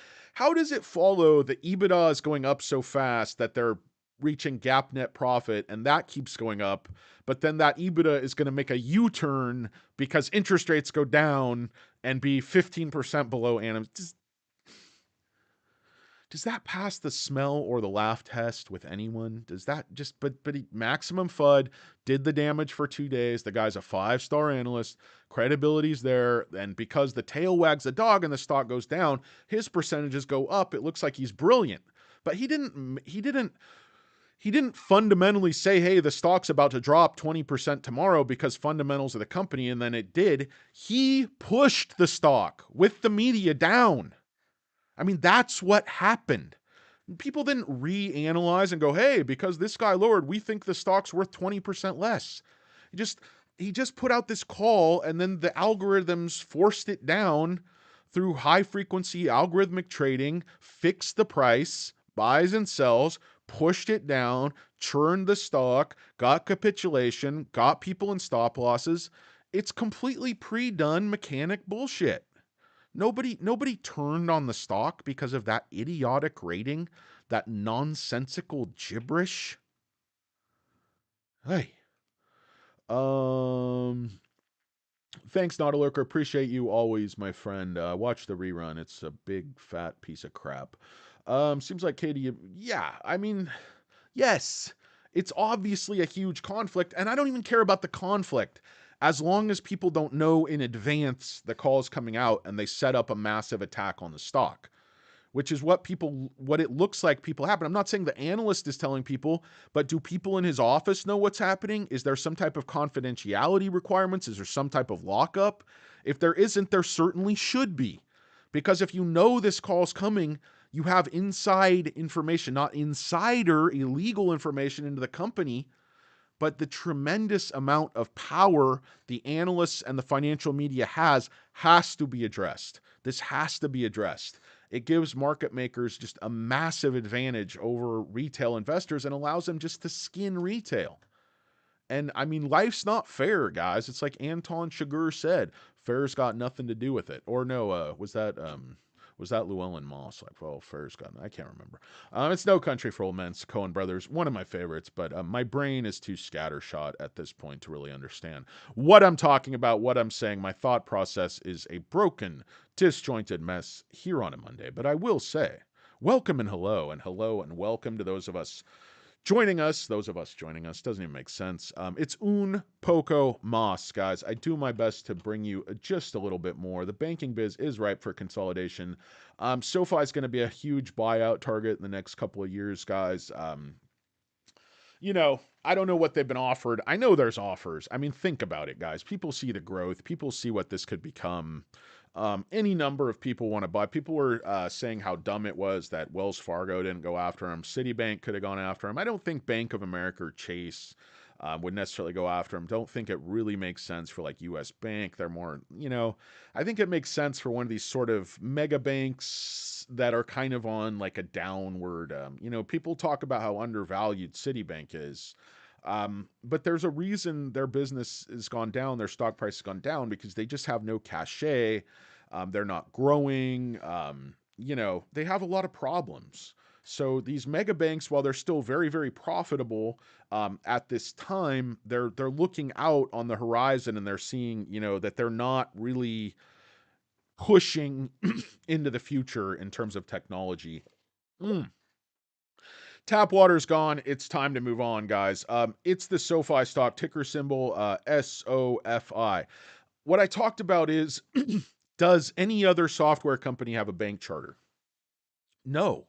it follow the EBITDA is going up so fast that they're reaching gap net profit and that keeps going up, but then that EBITDA is going to make a U-turn because interest rates go down and be 15% below analysts? Does that pass the smell or the laugh test with anyone? Does that just, but maximum FUD did the damage for 2 days. The guy's a 5-star analyst, credibility's there. And because the tail wags the dog and the stock goes down, his percentages go up. It looks like he's brilliant, but he didn't fundamentally say, hey, the stock's about to drop 20% tomorrow because fundamentals of the company. And then it did. He pushed the stock with the media down. I mean, that's what happened. People didn't reanalyze and go, hey, because this guy lowered, we think the stock's worth 20% less. He just put out this call and then the algorithms forced it down through high frequency algorithmic trading, fixed the price, buys and sells, pushed it down, churned the stock, got capitulation, got people in stop losses. It's completely pre-done mechanic bullshit. Nobody turned on the stock because of that idiotic rating, that nonsensical gibberish. Hey. Thanks, Nautilurker. Appreciate you always, my friend. Watch the rerun. It's a big fat piece of crap. Seems like Katie. Yeah, I mean, yes, it's obviously a huge conflict, and I don't even care about the conflict as long as people don't know in advance the call is coming out and they set up a massive attack on the stock, which is what it looks like people happen. I'm not saying the analyst is telling people, but do people in his office know what's happening? Is there some type of confidentiality requirements? Is there some type of lockup? If there isn't, there certainly should be. Because if you know this call's coming, you have inside information, not insider illegal information into the company, but the tremendous amount of power the analysts and the financial media has to be addressed. This has to be addressed. It gives market makers just a massive advantage over retail investors and allows them just to skin retail. And I mean, life's not fair, guys. It's like Anton Chigurh said, fair's got nothing to do with it. Or no, was that Llewellyn Moss? Like, well, fair's got, I can't remember. It's No Country for Old Men, it's Coen Brothers, one of my favorites, but my brain is too scattershot at this point to really understand what I'm talking about, what I'm saying. My thought process is a broken, disjointed mess here on a Monday. But I will say, Welcome and hello and welcome to those of us joining us. Doesn't even make sense. It's un poco mas, guys. I do my best to bring you just a little bit more. The banking biz is ripe for consolidation. SoFi is going to be a huge buyout target in the next couple of years, guys. I don't know what they've been offered. I know there's offers. I mean, think about it, guys. People see the growth. People see what this could become. Any number of people want to buy. People were saying how dumb it was that Wells Fargo didn't go after him. Citibank could have gone after him. I don't think Bank of America or Chase would necessarily go after him. Don't think it really makes sense for like U.S. Bank. They're more, I think it makes sense for one of these sort of mega banks that are kind of on like a downward. People talk about how undervalued Citibank is. But there's a reason their business has gone down, their stock price has gone down because they just have no cachet. They're not growing. They have a lot of problems. So these mega banks, while they're still very, very profitable at this time, they're looking out on the horizon and they're seeing, that they're not really pushing into the future in terms of technology. Tap water's gone. It's time to move on, guys. It's the SoFi stock, ticker symbol SOFI. What I talked about is does any other software company have a bank charter? No.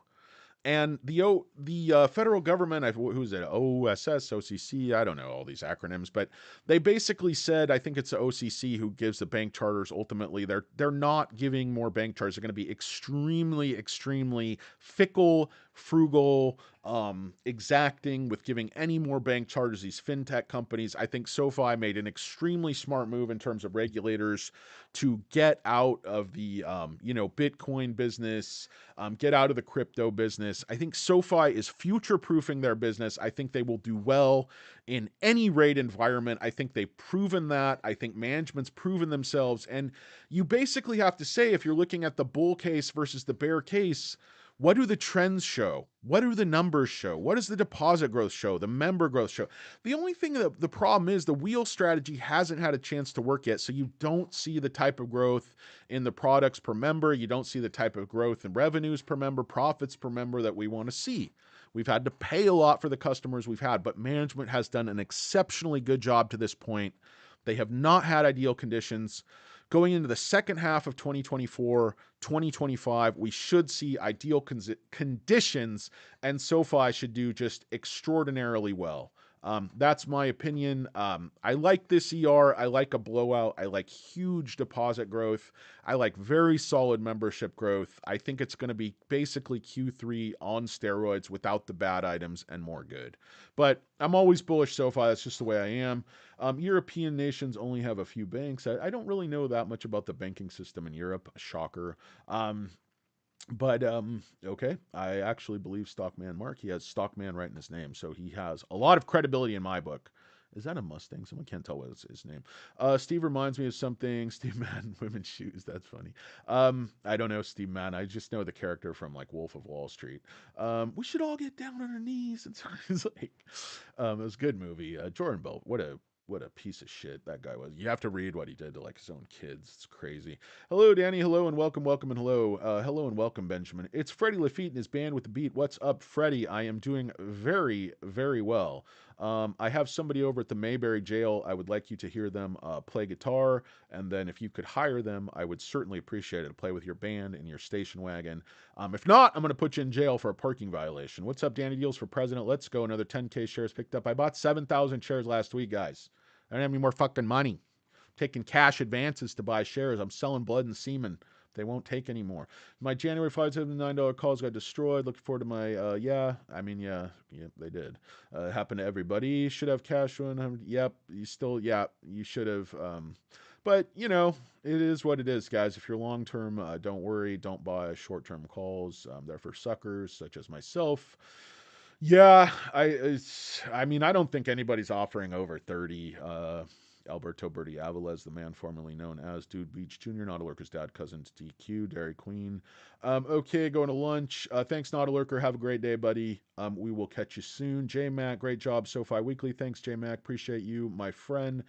And the federal government, who's it? OSS, OCC, I don't know all these acronyms, but they basically said, I think it's the OCC who gives the bank charters. Ultimately, they're not giving more bank charters. They're going to be extremely, extremely fickle, frugal, exacting with giving any more bank charters. These fintech companies, I think SoFi made an extremely smart move in terms of regulators to get out of the Bitcoin business, get out of the crypto business. I think SoFi is future-proofing their business. I think they will do well in any rate environment. I think they've proven that. I think management's proven themselves. And you basically have to say, if you're looking at the bull case versus the bear case, what do the trends show? What do the numbers show? What does the deposit growth show? The member growth show? The only thing that the problem is the wheel strategy hasn't had a chance to work yet. So you don't see the type of growth in the products per member. You don't see the type of growth in revenues per member, profits per member that we want to see. We've had to pay a lot for the customers we've had, but management has done an exceptionally good job to this point. They have not had ideal conditions. Going into the second half of 2024, 2025, we should see ideal conditions, and SoFi should do just extraordinarily well. That's my opinion. I like this ER. I like a blowout. I like huge deposit growth. I like very solid membership growth. I think it's going to be basically Q3 on steroids without the bad items and more good. But I'm always bullish SoFi. That's just the way I am. European nations only have a few banks. I don't really know that much about the banking system in Europe. Shocker. But okay, I actually believe Stockman Mark. He has Stockman right in his name, so he has a lot of credibility in my book. Is that a Mustang? Someone can't tell what his name. Steve reminds me of something. Steve Madden, women's shoes. That's funny. I don't know Steve Madden. I just know the character from like Wolf of Wall Street. We should all get down on our knees. It's like, it was a good movie. Jordan Bell. What a piece of shit that guy was. You have to read what he did to like his own kids. It's crazy. Hello, Danny. Hello and welcome, and hello. Hello and welcome, Benjamin. It's Freddie Lafitte and his band with the beat. What's up, Freddie? I am doing very, very well. I have somebody over at the Mayberry jail. I would like you to hear them play guitar, and then if you could hire them, I would certainly appreciate it to play with your band in your station wagon. If not, I'm going to put you in jail for a parking violation. What's up, Danny Deals for president? Let's go. Another 10K shares picked up. I bought 7,000 shares last week, guys. I don't have any more fucking money. I'm taking cash advances to buy shares. I'm selling blood and semen. They won't take any more. My January $579 calls got destroyed. Looking forward to my, yeah, they did. Happened to everybody. Should have cash 100. Yep, you should have. But, it is what it is, guys. If you're long-term, don't worry. Don't buy short-term calls. They're for suckers such as myself. Yeah, I don't think anybody's offering over 30. Alberto Berti Aviles, the man formerly known as Dude Beach Jr., Nautilurker's dad, cousin to DQ, Dairy Queen. Okay, going to lunch. Thanks, Nautilurker. Have a great day, buddy. We will catch you soon. J Mac, great job. SoFi Weekly. Thanks, J Mac. Appreciate you, my friend.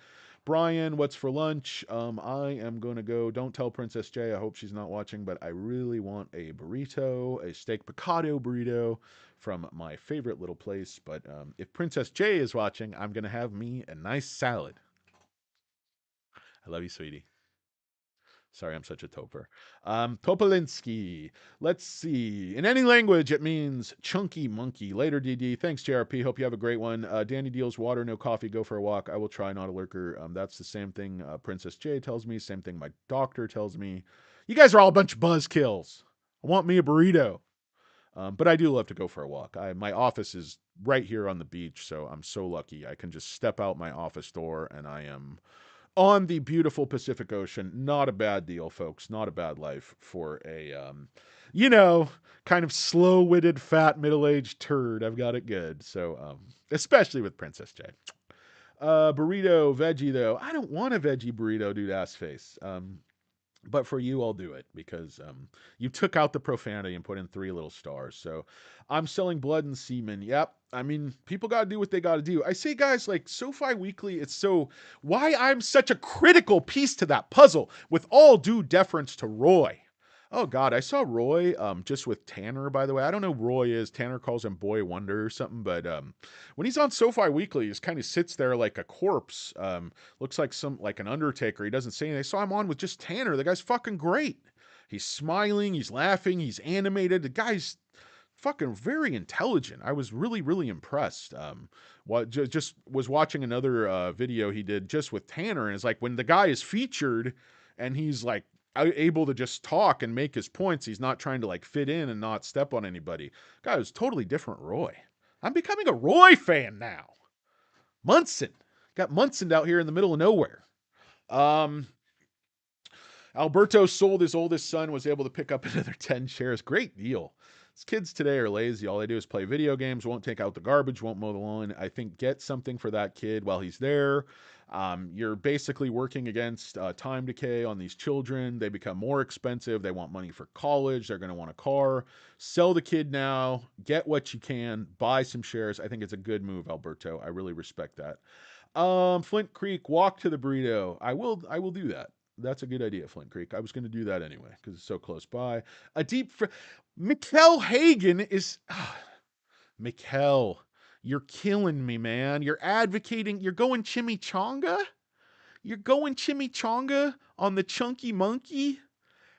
Brian, what's for lunch? I am going to go. Don't tell Princess J. I hope she's not watching, but I really want a burrito, a steak picado burrito from my favorite little place. But if Princess J is watching, I'm going to have me a nice salad. I love you, sweetie. Sorry, I'm such a toper. Topolinsky. Let's see. In any language, it means chunky monkey. Later, DD. Thanks, JRP. Hope you have a great one. Danny deals water, no coffee. Go for a walk. I will try, not a lurker. That's the same thing Princess J tells me. Same thing my doctor tells me. You guys are all a bunch of buzzkills. I want me a burrito. But I do love to go for a walk. My office is right here on the beach, so I'm so lucky. I can just step out my office door and I am on the beautiful Pacific Ocean. Not a bad deal, folks. Not a bad life for a, kind of slow-witted, fat, middle-aged turd. I've got it good. So, especially with Princess J. Burrito, veggie, though. I don't want a veggie burrito, dude, ass face. But for you, I'll do it because you took out the profanity and put in 3 little stars. So I'm selling blood and semen. Yep. I mean, people got to do what they got to do. I say, guys, like SoFi Weekly, it's so why I'm such a critical piece to that puzzle with all due deference to Roy. Oh, God, I saw Roy just with Tanner, by the way. I don't know who Roy is. Tanner calls him Boy Wonder or something. But when he's on SoFi Weekly, he just kind of sits there like a corpse. Looks like an Undertaker. He doesn't say anything. I saw him on with just Tanner. The guy's fucking great. He's smiling. He's laughing. He's animated. The guy's fucking very intelligent. I was really, really impressed. Just was watching another video he did just with Tanner. And it's like when the guy is featured and he's like, able to just talk and make his points. He's not trying to like fit in and not step on anybody. Guy was totally different Roy. I'm becoming a Roy fan now. Munson. Got Munson out here in the middle of nowhere. Alberto sold his oldest son, was able to pick up another 10 shares. Great deal. These kids today are lazy. All they do is play video games, won't take out the garbage, won't mow the lawn. I think get something for that kid while he's there. You're basically working against time decay on these children. They become more expensive. They want money for college. They're going to want a car. Sell the kid now. Get what you can. Buy some shares. I think it's a good move, Alberto. I really respect that. Flint Creek, walk to the burrito. I will do that. That's a good idea, Flint Creek. I was going to do that anyway because it's so close by. Mikkel Hagen is... Mikkel, you're killing me, man. You're advocating... You're going chimichanga? You're going chimichanga on the chunky monkey?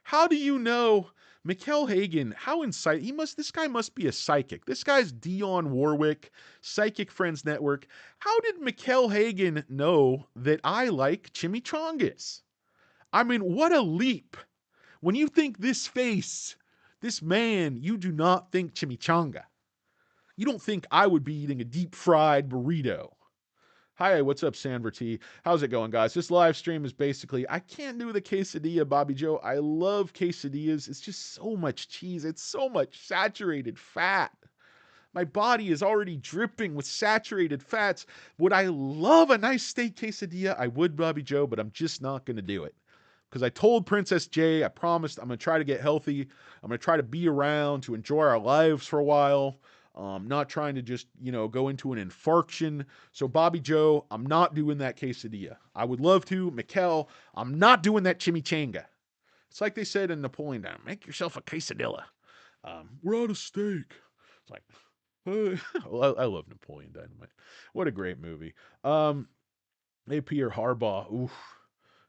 How do you know... Mikkel Hagen, how this guy must be a psychic. This guy's Dionne Warwick, Psychic Friends Network. How did Mikkel Hagen know that I like chimichangas? I mean, what a leap. When you think this face, this man, you do not think chimichanga. You don't think I would be eating a deep fried burrito. Hi, what's up, Sanverty? How's it going, guys? This live stream is basically, I can't do the quesadilla, Bobby Joe. I love quesadillas. It's just so much cheese. It's so much saturated fat. My body is already dripping with saturated fats. Would I love a nice steak quesadilla? I would, Bobby Joe, but I'm just not going to do it. Because I told Princess J, I promised I'm going to try to get healthy. I'm going to try to be around to enjoy our lives for a while. Not trying to just, go into an infarction. So, Bobby Joe, I'm not doing that quesadilla. I would love to. Mikkel, I'm not doing that chimichanga. It's like they said in Napoleon Dynamite, make yourself a quesadilla. We're out of steak. It's like, I love Napoleon Dynamite. What a great movie. AP or Harbaugh. Oof.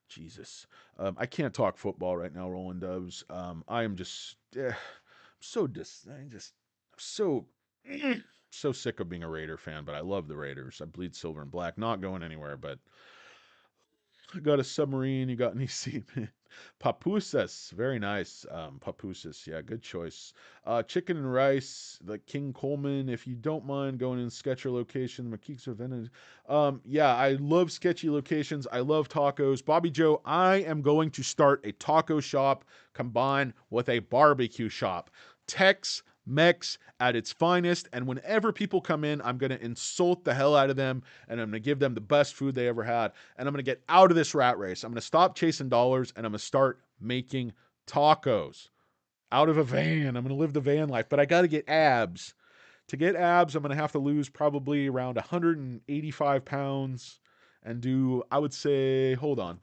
Jesus. I can't talk football right now, Roland Doves. I am just so sick of being a Raider fan, but I love the Raiders. I bleed silver and black. Not going anywhere, but I got a submarine. You got any semen? Papusas. Very nice. Papusas. Yeah, good choice. Chicken and rice. The King Coleman. If you don't mind going in sketchy location. The McKeeks of Venice. Yeah, I love sketchy locations. I love tacos. Bobby Joe, I am going to start a taco shop combined with a barbecue shop. Tex-Mex at its finest, and whenever people come in, I'm going to insult the hell out of them, and I'm going to give them the best food they ever had, and I'm going to get out of this rat race. I'm going to stop chasing dollars, and I'm going to start making tacos out of a van. I'm going to live the van life, but I got to get abs. To get abs, I'm going to have to lose probably around 185 pounds, and do, I would say, hold on.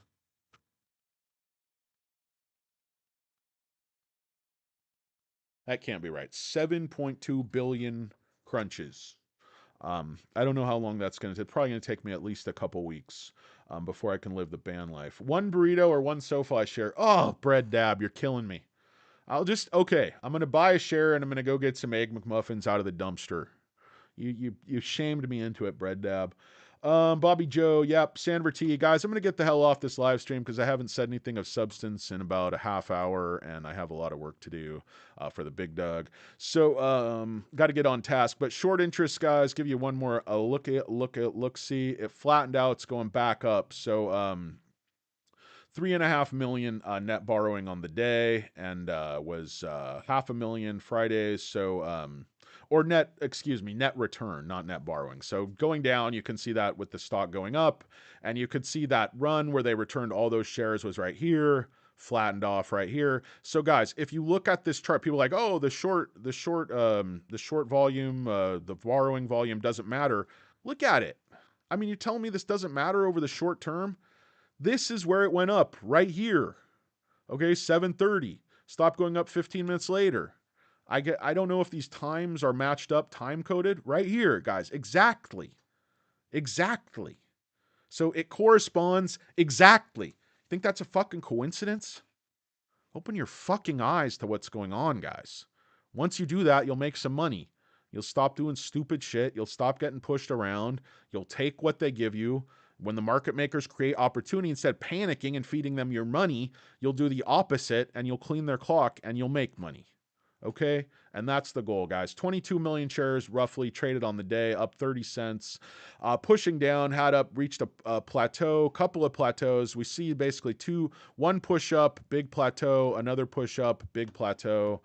That can't be right. 7.2 billion crunches. I don't know how long that's going to take. Probably going to take me at least a couple weeks before I can live the band life. One burrito or one SoFi share. Oh, bread dab, you're killing me. Okay, I'm going to buy a share and I'm going to go get some Egg McMuffins out of the dumpster. You shamed me into it, bread dab. Bobby Joe, yep, Sanver T. Guys, I'm going to get the hell off this live stream because I haven't said anything of substance in about a half hour and I have a lot of work to do for the big dog. So, got to get on task. But short interest, guys, give you one more look see. It flattened out. It's going back up. So, 3.5 million net borrowing on the day and was 500,000 Fridays. So, or net return, not net borrowing. So going down, you can see that with the stock going up, and you could see that run where they returned all those shares was right here, flattened off right here. So guys, if you look at this chart, people are like, oh, the short volume, the borrowing volume doesn't matter. Look at it. I mean, you're telling me this doesn't matter over the short term? This is where it went up, right here. Okay, 7:30. Stop going up 15 minutes later. I don't know if these times are matched up, time coded. Right here, guys. Exactly. Exactly. So it corresponds exactly. Think that's a fucking coincidence? Open your fucking eyes to what's going on, guys. Once you do that, you'll make some money. You'll stop doing stupid shit. You'll stop getting pushed around. You'll take what they give you. When the market makers create opportunity, instead of panicking and feeding them your money, you'll do the opposite and you'll clean their clock and you'll make money. Okay? And that's the goal, guys. 22 million shares roughly traded on the day, up 30 cents. Pushing down, reached a plateau, couple of plateaus. We see basically one push up, big plateau, another push up, big plateau.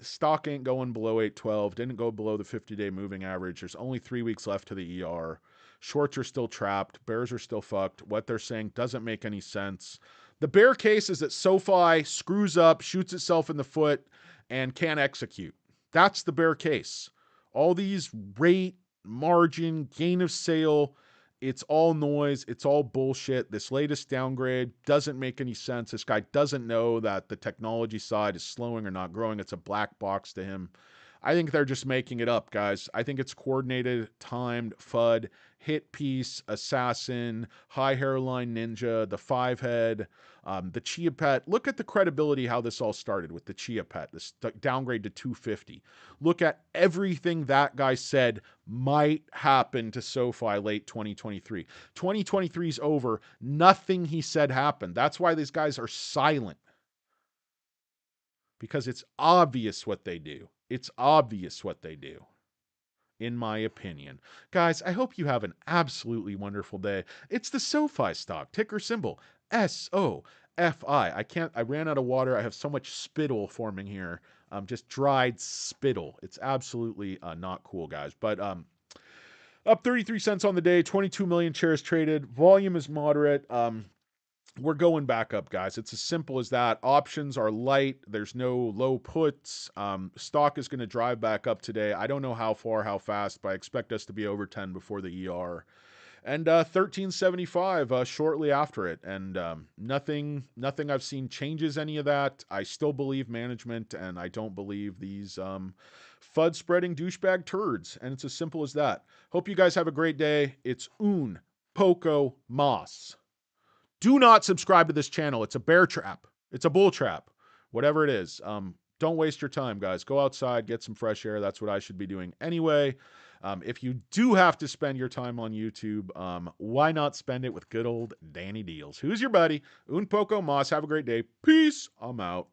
Stock ain't going below 812, didn't go below the 50-day moving average. There's only 3 weeks left to the ER. Shorts are still trapped. Bears are still fucked. What they're saying doesn't make any sense. The bear case is that SoFi screws up, shoots itself in the foot, and can't execute. That's the bear case. All these rate, margin, gain of sale, it's all noise. It's all bullshit. This latest downgrade doesn't make any sense. This guy doesn't know that the technology side is slowing or not growing. It's a black box to him. I think they're just making it up, guys. I think it's coordinated, timed, FUD, hit piece, assassin, high hairline ninja, the five head, the Chia Pet. Look at the credibility, how this all started with the Chia Pet, this downgrade to 250. Look at everything that guy said might happen to SoFi late 2023. 2023 is over. Nothing he said happened. That's why these guys are silent. Because it's obvious what they do. It's obvious what they do, in my opinion. Guys, I hope you have an absolutely wonderful day. It's the SoFi stock, ticker symbol SOFI. I ran out of water. I have so much spittle forming here. Just dried spittle. It's absolutely not cool, guys. But up 33 cents on the day, 22 million shares traded. Volume is moderate. We're going back up, guys. It's as simple as that. Options are light. There's no low puts. Stock is going to drive back up today. I don't know how far, how fast, but I expect us to be over 10 before the ER. And 1375 shortly after it. And nothing I've seen changes any of that. I still believe management, and I don't believe these FUD spreading douchebag turds. And it's as simple as that. Hope you guys have a great day. It's un poco mas. Do not subscribe to this channel. It's a bear trap. It's a bull trap. Whatever it is. Don't waste your time, guys. Go outside, get some fresh air. That's what I should be doing anyway. If you do have to spend your time on YouTube, why not spend it with good old Danny Deals? Who's your buddy? Un poco mas. Have a great day. Peace. I'm out.